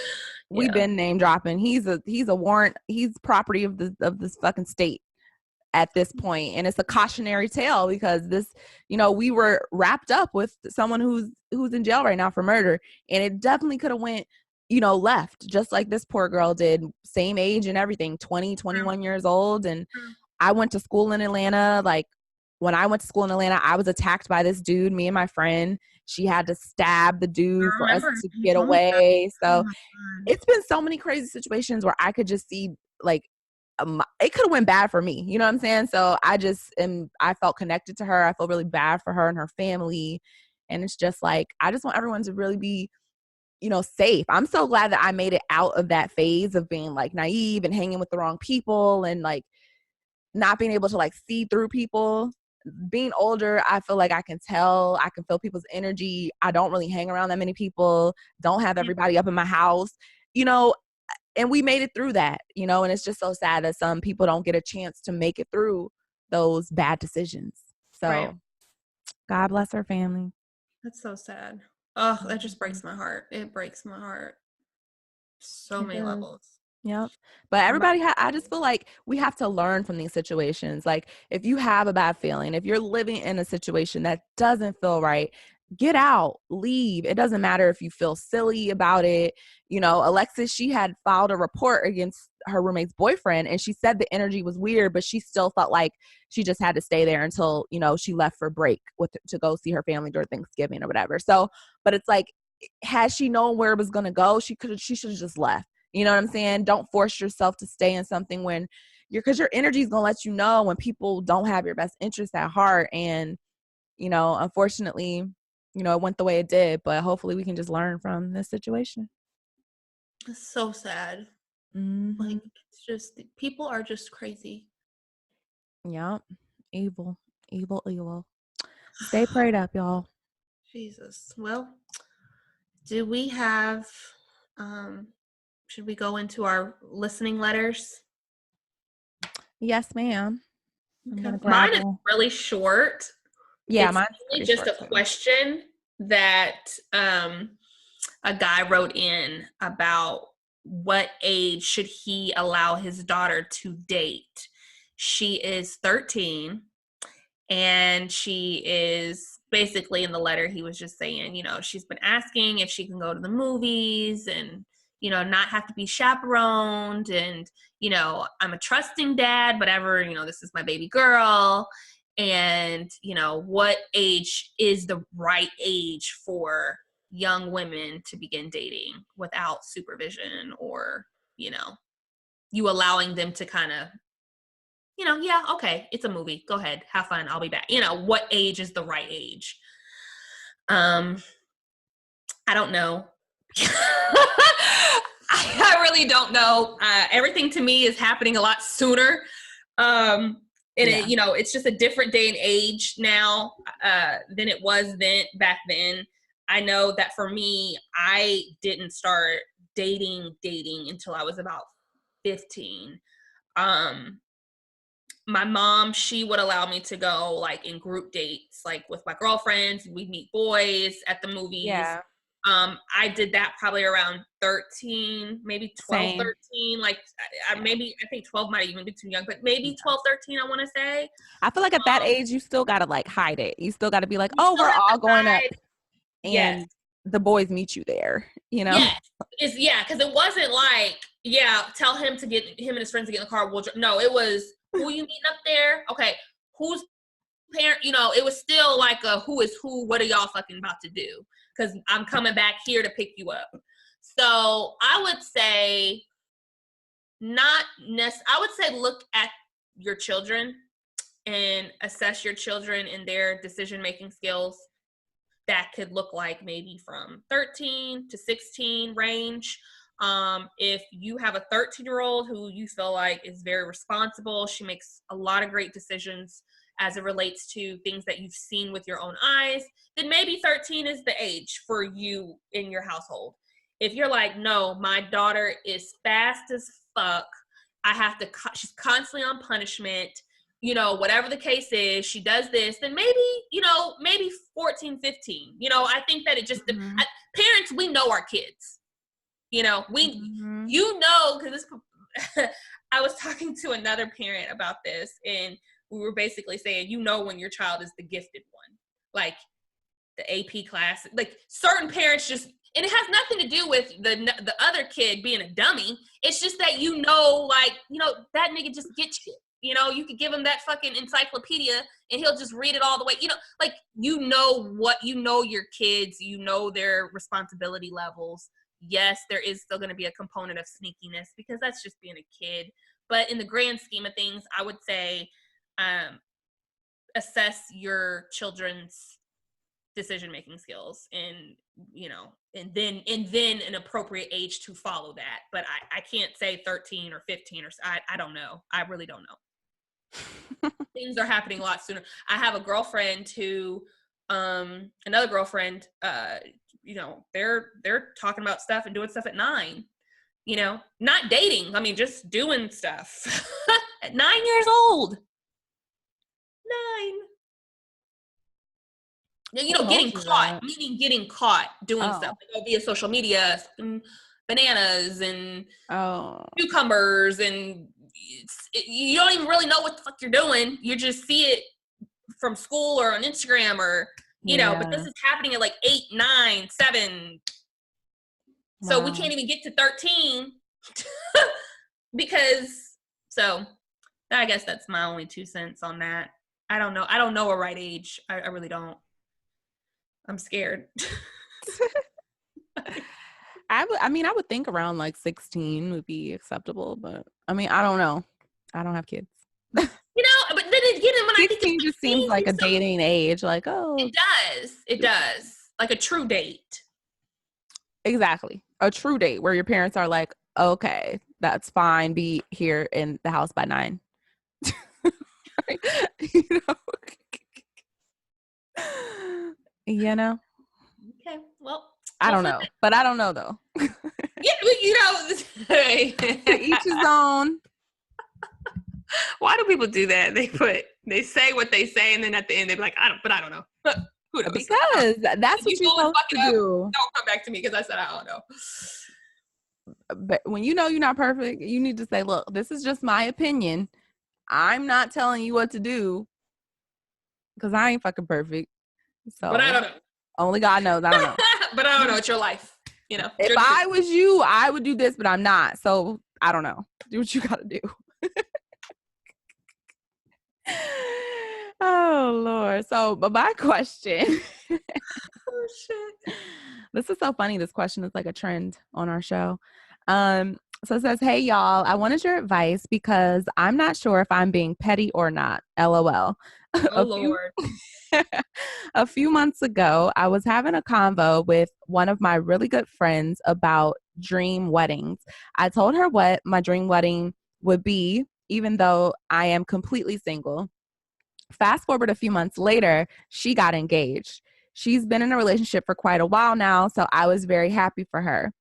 We've been name dropping. He's a warrant. He's property of this fucking state at this point, and it's a cautionary tale because this, we were wrapped up with someone who's in jail right now for murder, and it definitely could have went, left, just like this poor girl did. Same age and everything, 20, 21 years old. And I went to school in Atlanta. Like, when I went to school in Atlanta, I was attacked by this dude, me and my friend. She had to stab the dude for us to get away. So it's been so many crazy situations where I could just see, like, it could have went bad for me. You know what I'm saying? So I felt connected to her. I feel really bad for her and her family. And it's just like, I just want everyone to really be, safe. I'm so glad that I made it out of that phase of being like naive and hanging with the wrong people and like not being able to like see through people. Being older, I feel like I can feel people's energy. I don't really hang around that many people, don't have everybody up in my house, and we made it through that, and it's just so sad that some people don't get a chance to make it through those bad decisions. So right. God bless her family. That's so sad. Oh, that just breaks my heart. It breaks my heart. So many levels. Yep. But everybody, I just feel like we have to learn from these situations. Like, if you have a bad feeling, if you're living in a situation that doesn't feel right, get out, leave. It doesn't matter if you feel silly about it. Alexis, she had filed a report against her roommate's boyfriend, and she said the energy was weird, but she still felt like she just had to stay there until, she left for break to go see her family during Thanksgiving or whatever. So, but it's like, had she known where it was going to go, she should have just left. You know what I'm saying? Don't force yourself to stay in something when because your energy is going to let you know when people don't have your best interests at heart. And, unfortunately, it went the way it did, but hopefully we can just learn from this situation. It's so sad. Mm-hmm. Like, it's just, people are just crazy. Yep. Evil. Stay prayed up, y'all. Jesus. Well, do we have, should we go into our listening letters? Yes, ma'am. Okay. Mine is really short. Yeah, it's mine's just a too. question that a guy wrote in about what age should he allow his daughter to date. She is 13, and she is basically, in the letter, he was just saying, she's been asking if she can go to the movies and, not have to be chaperoned. And, I'm a trusting dad, whatever, this is my baby girl. And, what age is the right age for young women to begin dating without supervision, or, you allowing them to kind of, yeah, okay, it's a movie. Go ahead, have fun. I'll be back. What age is the right age? I don't know. I really don't know. Everything to me is happening a lot sooner. It's just a different day and age now than it was back then. I know that for me, I didn't start dating until I was about 15. My mom, she would allow me to go like in group dates, like with my girlfriends. We'd meet boys at the movies. Yeah. I did that probably around 13, maybe 12, Same. 13. Like I think 12 might even be too young, but maybe 12, 13, I want to say. I feel like at that age, you still got to like hide it. You still got to be like, oh, we're all going up. And the boys meet you there, you know? Yes. Because it wasn't like, tell him to get him and his friends to get in the car. No, it was, who you meeting up there? Okay, who's parent? You know, it was still like a who is who, what are y'all fucking about to do? Because I'm coming back here to pick you up. So I would say I would say look at your children and assess your children and their decision-making skills. That could look like maybe from 13 to 16 range. If you have a 13-year-old who you feel like is very responsible, she makes a lot of great decisions as it relates to things that you've seen with your own eyes, then maybe 13 is the age for you in your household. If you're like, no, my daughter is fast as fuck, she's constantly on punishment, you know, whatever the case is, she does this, then maybe 14, 15. You know, I think that it just, parents, we know our kids. You know, because I was talking to another parent about this, and we were basically saying, when your child is the gifted one, like the AP class, like certain parents just, and it has nothing to do with the other kid being a dummy. It's just that, that nigga just gets you. You know, you could give him that fucking encyclopedia and he'll just read it all the way. Your kids, their responsibility levels. Yes, there is still going to be a component of sneakiness because that's just being a kid. But in the grand scheme of things, I would say assess your children's decision-making skills and then an appropriate age to follow that. But I can't say 13 or 15 or I don't know. I really don't know. Things are happening a lot sooner. I have a girlfriend who, another girlfriend, they're talking about stuff and doing stuff at 9, not dating. I mean, just doing stuff at 9 years old. 9. Getting caught doing stuff via social media, bananas and cucumbers, and you don't even really know what the fuck you're doing. You just see it from school or on Instagram or, but this is happening at like 8, 9, 7. Wow. So we can't even get to 13 so I guess that's my only 2 cents on that. I don't know. I don't know a right age. I really don't. I'm scared. I would think around like 16 would be acceptable, but I mean, I don't know. I don't have kids. But then again, when 16 just seems like a dating age. Like, It does. Like a true date. Exactly. A true date where your parents are like, okay, that's fine. Be here in the house by 9. Okay, well, I don't know, but I don't know though. To each his own. Why do people do that? They say what they say, and then at the end they're like, I don't know. Who knows? Because that's what you're supposed to do. Don't come back to me because I said I don't know. But when you're not perfect, you need to say, look, this is just my opinion. I'm not telling you what to do because I ain't fucking perfect. So, but I don't know. Only God knows. I don't know. But I don't know. It's your life. If I was you, I would do this, but I'm not. So I don't know. Do what you got to do. Oh, Lord. So, but my question. Oh, shit. This is so funny. This question is like a trend on our show. So it says, hey, y'all, I wanted your advice because I'm not sure if I'm being petty or not. LOL. Oh, Lord. A few months ago, I was having a convo with one of my really good friends about dream weddings. I told her what my dream wedding would be, even though I am completely single. Fast forward a few months later, she got engaged. She's been in a relationship for quite a while now, so I was very happy for her.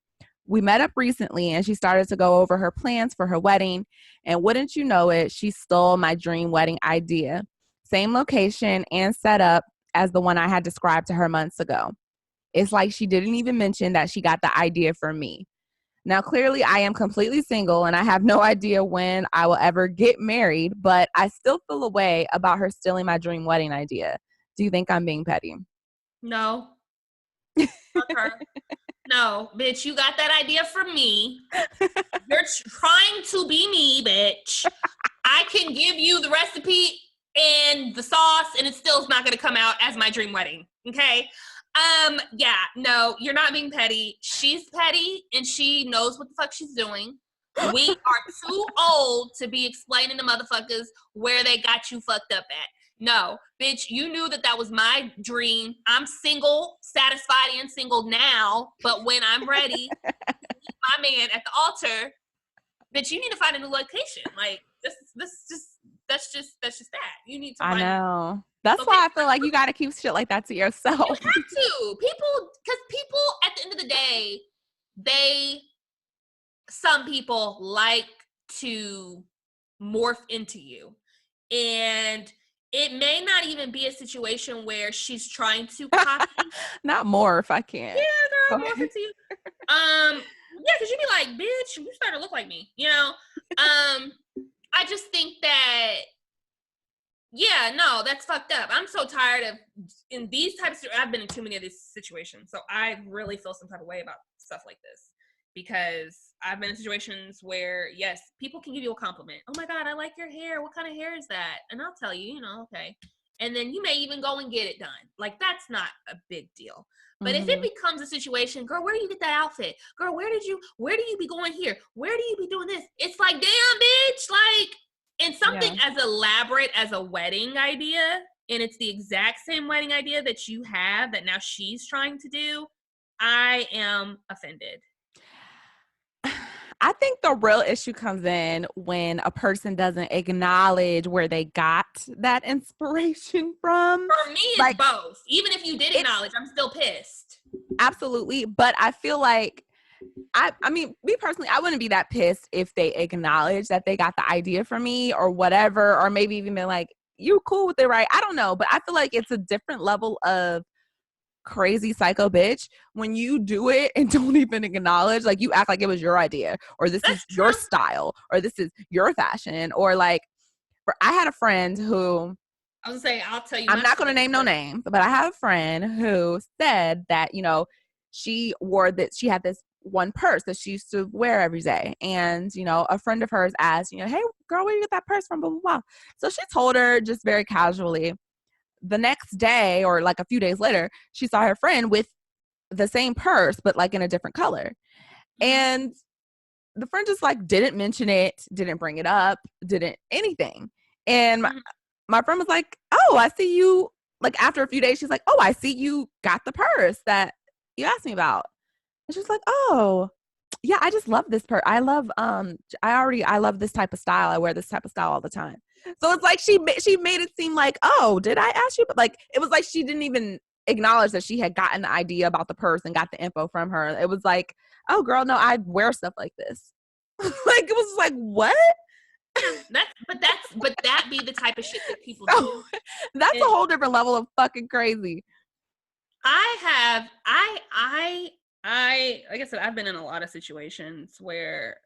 We met up recently and she started to go over her plans for her wedding. And wouldn't you know it, she stole my dream wedding idea. Same location and setup as the one I had described to her months ago. It's like she didn't even mention that she got the idea from me. Now, clearly, I am completely single and I have no idea when I will ever get married, but I still feel a way about her stealing my dream wedding idea. Do you think I'm being petty? No. Fuck her. No, bitch, you got that idea from me. You're trying to be me, bitch. I can give you the recipe and the sauce, and it still is not going to come out as my dream wedding. Okay. Yeah, no, you're not being petty. She's petty, and she knows what the fuck she's doing. We are too old to be explaining to motherfuckers where they got you fucked up at. No, bitch, you knew that was my dream. I'm single, satisfied and single now, but when I'm ready to meet my man at the altar, bitch, you need to find a new location. Like, that's just that. You need to I find know. That's why I feel like you got to keep shit like that to yourself. You have to. Because people, at the end of the day, some people like to morph into you. And it may not even be a situation where she's trying to copy. Not morph, I can't. Yeah, girl, morph into you. Yeah, because you'd be like, bitch, you starting to look like me, you know? I just think that, yeah, no, that's fucked up. I'm so tired of, in these types of, I've been in too many of these situations, so I really feel some type of way about stuff like this. Because I've been in situations where, yes, people can give you a compliment. Oh my God, I like your hair. What kind of hair is that? And I'll tell you, okay. And then you may even go and get it done. Like, that's not a big deal. But if it becomes a situation, girl, where do you get that outfit? Girl, where do you be going here? Where do you be doing this? It's like, damn, bitch. Like, and something as elaborate as a wedding idea, and it's the exact same wedding idea that you have that now she's trying to do, I am offended. I think the real issue comes in when a person doesn't acknowledge where they got that inspiration from. For me, it's like, both. Even if you did acknowledge, I'm still pissed. Absolutely. But I feel like, I mean, me personally, I wouldn't be that pissed if they acknowledge that they got the idea from me or whatever, or maybe even been like, you cool with it, right? I don't know. But I feel like it's a different level of crazy psycho bitch when you do it and don't even acknowledge, like, you act like it was your idea, or this is your style, or this is your fashion, or like, I had a friend who, I was gonna say, I'll tell you, I'm not going to name no names, but I have a friend who said that, she had this one purse that she used to wear every day. And, a friend of hers asked, hey girl, where you get that purse from? Blah, blah, blah. So she told her just very casually. The next day, or like a few days later, she saw her friend with the same purse, but like in a different color. And the friend just like didn't mention it, didn't bring it up, didn't anything. And my friend was like, oh, I see you. Like, after a few days, she's like, oh, I see you got the purse that you asked me about. And she was like, oh, yeah, I just love this purse. I love this type of style. I wear this type of style all the time. So it's like she made it seem like, oh, did I ask you? But like, it was like she didn't even acknowledge that she had gotten the idea about the purse and got the info from her. It was like, oh, girl, no, I wear stuff like this. Like, it was like, what? But that be the type of shit that people do. That's a whole different level of fucking crazy. Like I said, I've been in a lot of situations where,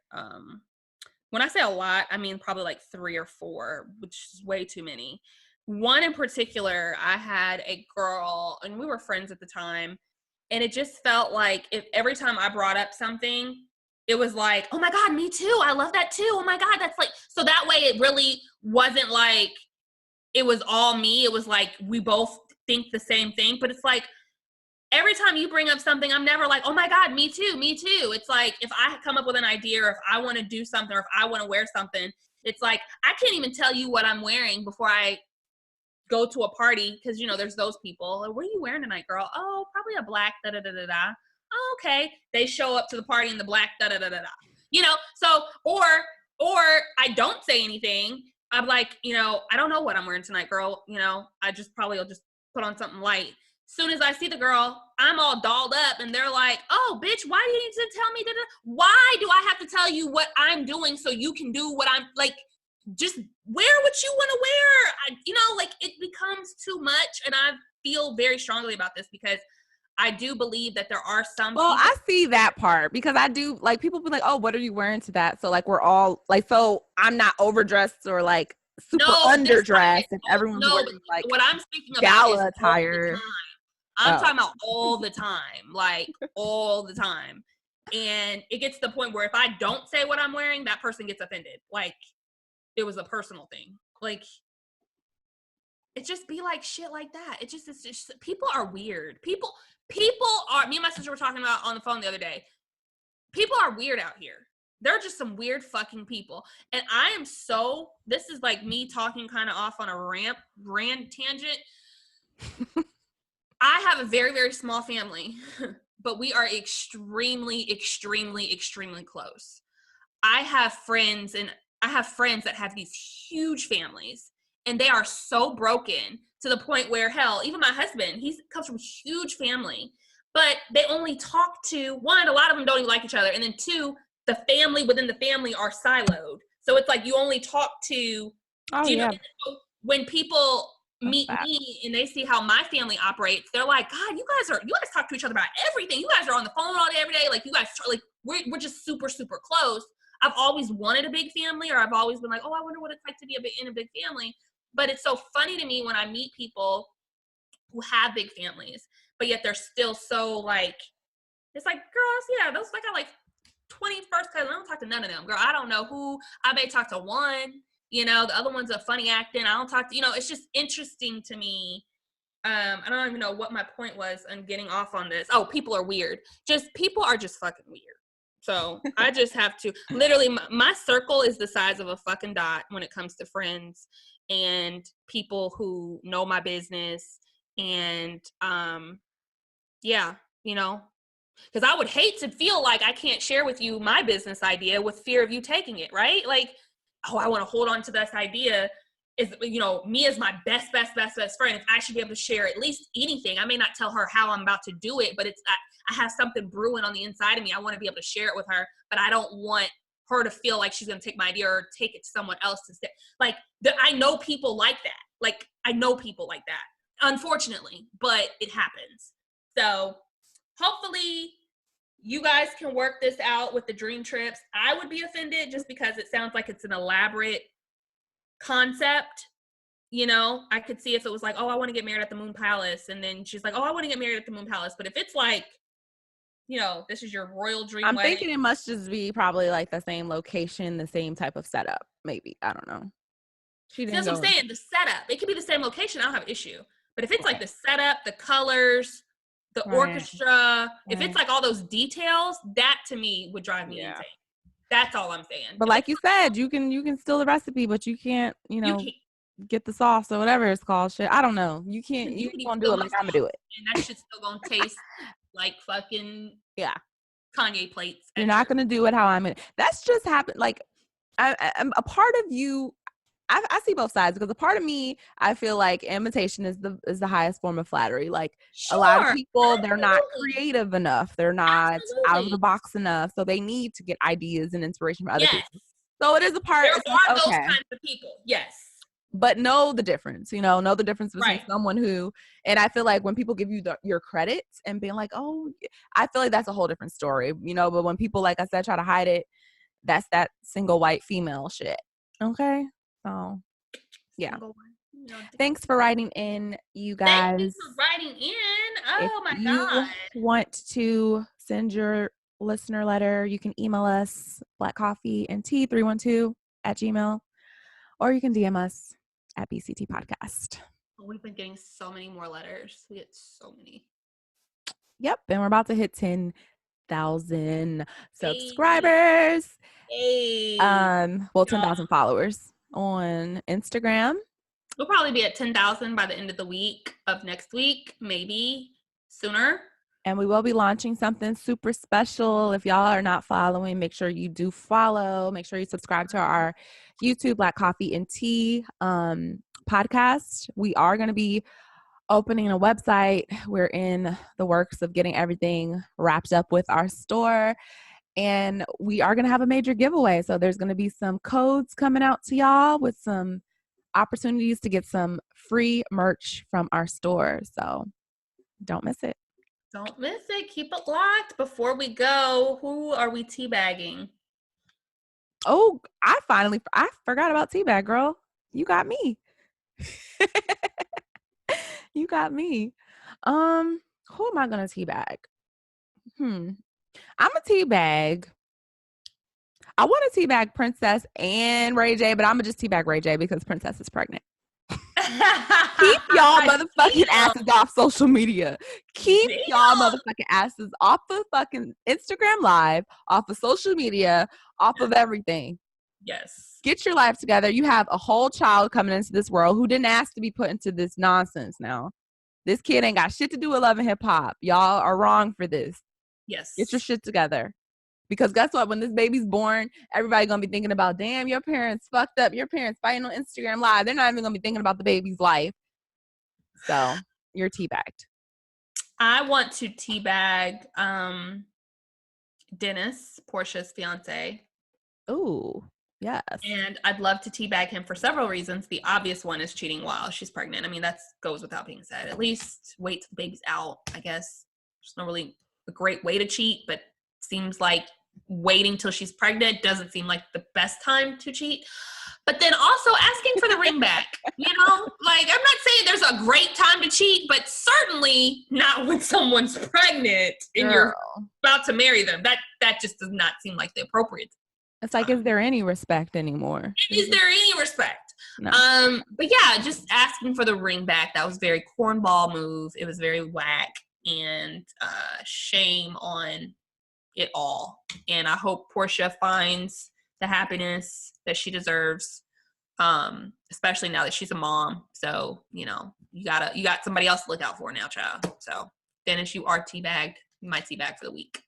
when I say a lot, I mean probably like 3 or 4, which is way too many. One in particular, I had a girl, and we were friends at the time, and it just felt like if every time I brought up something, it was like, oh my God, me too. I love that too. Oh my God, that's like, so that way it really wasn't like it was all me. It was like we both think the same thing, but it's like, every time you bring up something, I'm never like, oh my God, me too, me too. It's like, if I come up with an idea, or if I want to do something, or if I want to wear something, it's like, I can't even tell you what I'm wearing before I go to a party, because, there's those people. Like, what are you wearing tonight, girl? Oh, probably a black da-da-da-da-da. Oh, okay. They show up to the party in the black da-da-da-da-da. So, or I don't say anything. I'm like, I don't know what I'm wearing tonight, girl. I just probably will just put on something light. Soon as I see the girl, I'm all dolled up, and they're like, oh, bitch, why do you need to tell me that? Why do I have to tell you what I'm doing so you can do what I'm, like, just wear what you want to wear? Like, it becomes too much, and I feel very strongly about this because I do believe that there are some people. I see that part, because I do, like, people be like, oh, what are you wearing to that? So, like, we're all, like, so I'm not overdressed or, like, super underdressed, and everyone's wearing, like, what I'm speaking about gala is attire. I'm talking about all the time, like all the time. And it gets to the point where if I don't say what I'm wearing, that person gets offended. Like it was a personal thing. Like it just be like shit like that. It's just people are weird. People are, me and my sister were talking about on the phone the other day. People are weird out here. They're just some weird fucking people. And I am so, this is like me talking kind of off on a rant tangent. I have a very, very small family, but we are extremely, extremely, extremely close. I have friends that have these huge families, and they are so broken to the point where, hell, even my husband, he comes from a huge family, but they only talk to, one, a lot of them don't even like each other, and then two, the family within the family are siloed. So it's like you only talk to, know, when people meet me and they see how my family operates, they're like, God, you guys talk to each other about everything. You guys are on the phone all day, every day. Like you guys, like we're just super, super close. I've always wanted a big family, or I've always been like, oh, I wonder what it's like to be in a big family. But it's so funny to me when I meet people who have big families, but yet they're still so like, it's like, girls, yeah, those like I like 21st cousins. I don't talk to none of them, girl. I don't know who. I may talk to one. You know, the other one's a funny acting. I don't talk to, it's just interesting to me. I don't even know what my point was on getting off on this. Oh, people are weird. People are just fucking weird. So I just have to, literally, my circle is the size of a fucking dot when it comes to friends and people who know my business. And yeah, because I would hate to feel like I can't share with you my business idea with fear of you taking it, right? Like, oh, I want to hold on to this idea is, me as my best friend. If I should be able to share at least anything, I may not tell her how I'm about to do it, but I have something brewing on the inside of me. I want to be able to share it with her, but I don't want her to feel like she's going to take my idea or take it to someone else to say. Like, I know people like that. Like, I know people like that, unfortunately, but it happens. So hopefully you guys can work this out with the dream trips. I would be offended just because it sounds like it's an elaborate concept. I could see if it was like, oh, I want to get married at the Moon Palace. And then she's like, oh, I want to get married at the Moon Palace. But if it's like, this is your royal dream I'm wedding. thinking it must just be probably like the same location, the same type of setup. Maybe. I don't know. That's what I'm saying. The setup. It could be the same location. I don't have an issue. But if it's like the setup, the colors, the orchestra, if it's like all those details, that to me would drive me insane. That's all I'm saying. But like you said, you can steal the recipe, but you can't, get the sauce or whatever it's called. Shit, I don't know. You can't. You gonna do it like I'm gonna do it, and that shit's still gonna taste like fucking Kanye plates. You're not gonna do it how I'm gonna. That's just happened. Like, I'm a part of you. I see both sides because a part of me, I feel like imitation is the highest form of flattery. Like a lot of people, they're not creative enough. They're not out of the box enough. So they need to get ideas and inspiration from other people. So it is a part. There are those kinds of people. Yes. But know the difference, know the difference between someone who, and I feel like when people give you your credit and being like, oh, I feel like that's a whole different story, but when people, like I said, try to hide it, that's that single white female shit. Okay. So yeah. Thanks for writing in, you guys. Thank you for writing in. Oh my God. If you want to send your listener letter, you can email us blackcoffeeandtea312@gmail.com, or you can DM us at BCT Podcast. We've been getting so many more letters. We get so many. Yep. And we're about to hit 10,000 subscribers. Hey. 10,000 followers on Instagram. We'll probably be at 10,000 by the end of the week of next week, maybe sooner. And we will be launching something super special. If y'all are not following, make sure you do follow. Make sure you subscribe to our YouTube Black Coffee and Tea podcast. We are going to be opening a website. We're in the works of getting everything wrapped up with our store. And we are going to have a major giveaway. So there's going to be some codes coming out to y'all with some opportunities to get some free merch from our store. So don't miss it. Don't miss it. Keep it locked. Before we go, who are we teabagging? Oh, I forgot about teabag, girl. You got me. You got me. Who am I gonna teabag? I'm a teabag. I want to teabag Princess and Ray J, but I'm gonna just teabag Ray J because Princess is pregnant. Keep y'all motherfucking asses off social media. Keep y'all motherfucking asses off of fucking Instagram Live, off of social media, off of everything. Yes. Get your life together. You have a whole child coming into this world who didn't ask to be put into this nonsense now. This kid ain't got shit to do with Love and Hip Hop. Y'all are wrong for this. Yes. Get your shit together. Because guess what? When this baby's born, everybody gonna be thinking about, damn, your parents fucked up. Your parents fighting on Instagram Live. They're not even gonna be thinking about the baby's life. So you're teabagged. I want to teabag Dennis, Portia's fiance. Ooh, yes. And I'd love to teabag him for several reasons. The obvious one is cheating while she's pregnant. I mean, that goes without being said. At least wait till the baby's out, I guess. There's not really a great way to cheat, but seems like waiting till she's pregnant doesn't seem like the best time to cheat. But then also asking for the ring back, you know? Like, I'm not saying there's a great time to cheat, but certainly not when someone's pregnant and you're about to marry them. That just does not seem like the appropriate time. It's like, is there any respect anymore? Is there any respect? No. But yeah, just asking for the ring back. That was very cornball move. It was very whack, and shame on it all. And I hope Portia finds the happiness that she deserves, especially now that she's a mom. So, you know, you got somebody else to look out for now, child. So Dennis, you are teabagged. You might teabag for the week.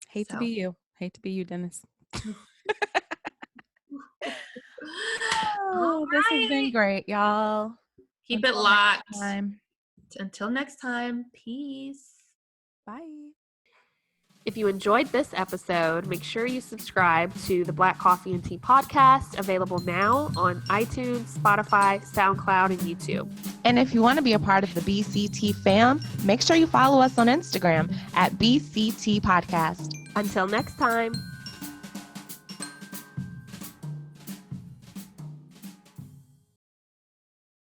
Hate to be you. Hate to be you, Dennis. This has been great, y'all. Keep it locked. Until next time, peace. Bye. If you enjoyed this episode, make sure you subscribe to the Black Coffee and Tea podcast, available now on iTunes, Spotify, Souncloud, and YouTube. And if you want to be a part of the BCT fam, make sure you follow us on Instagram at BCT Podcast. Until next time.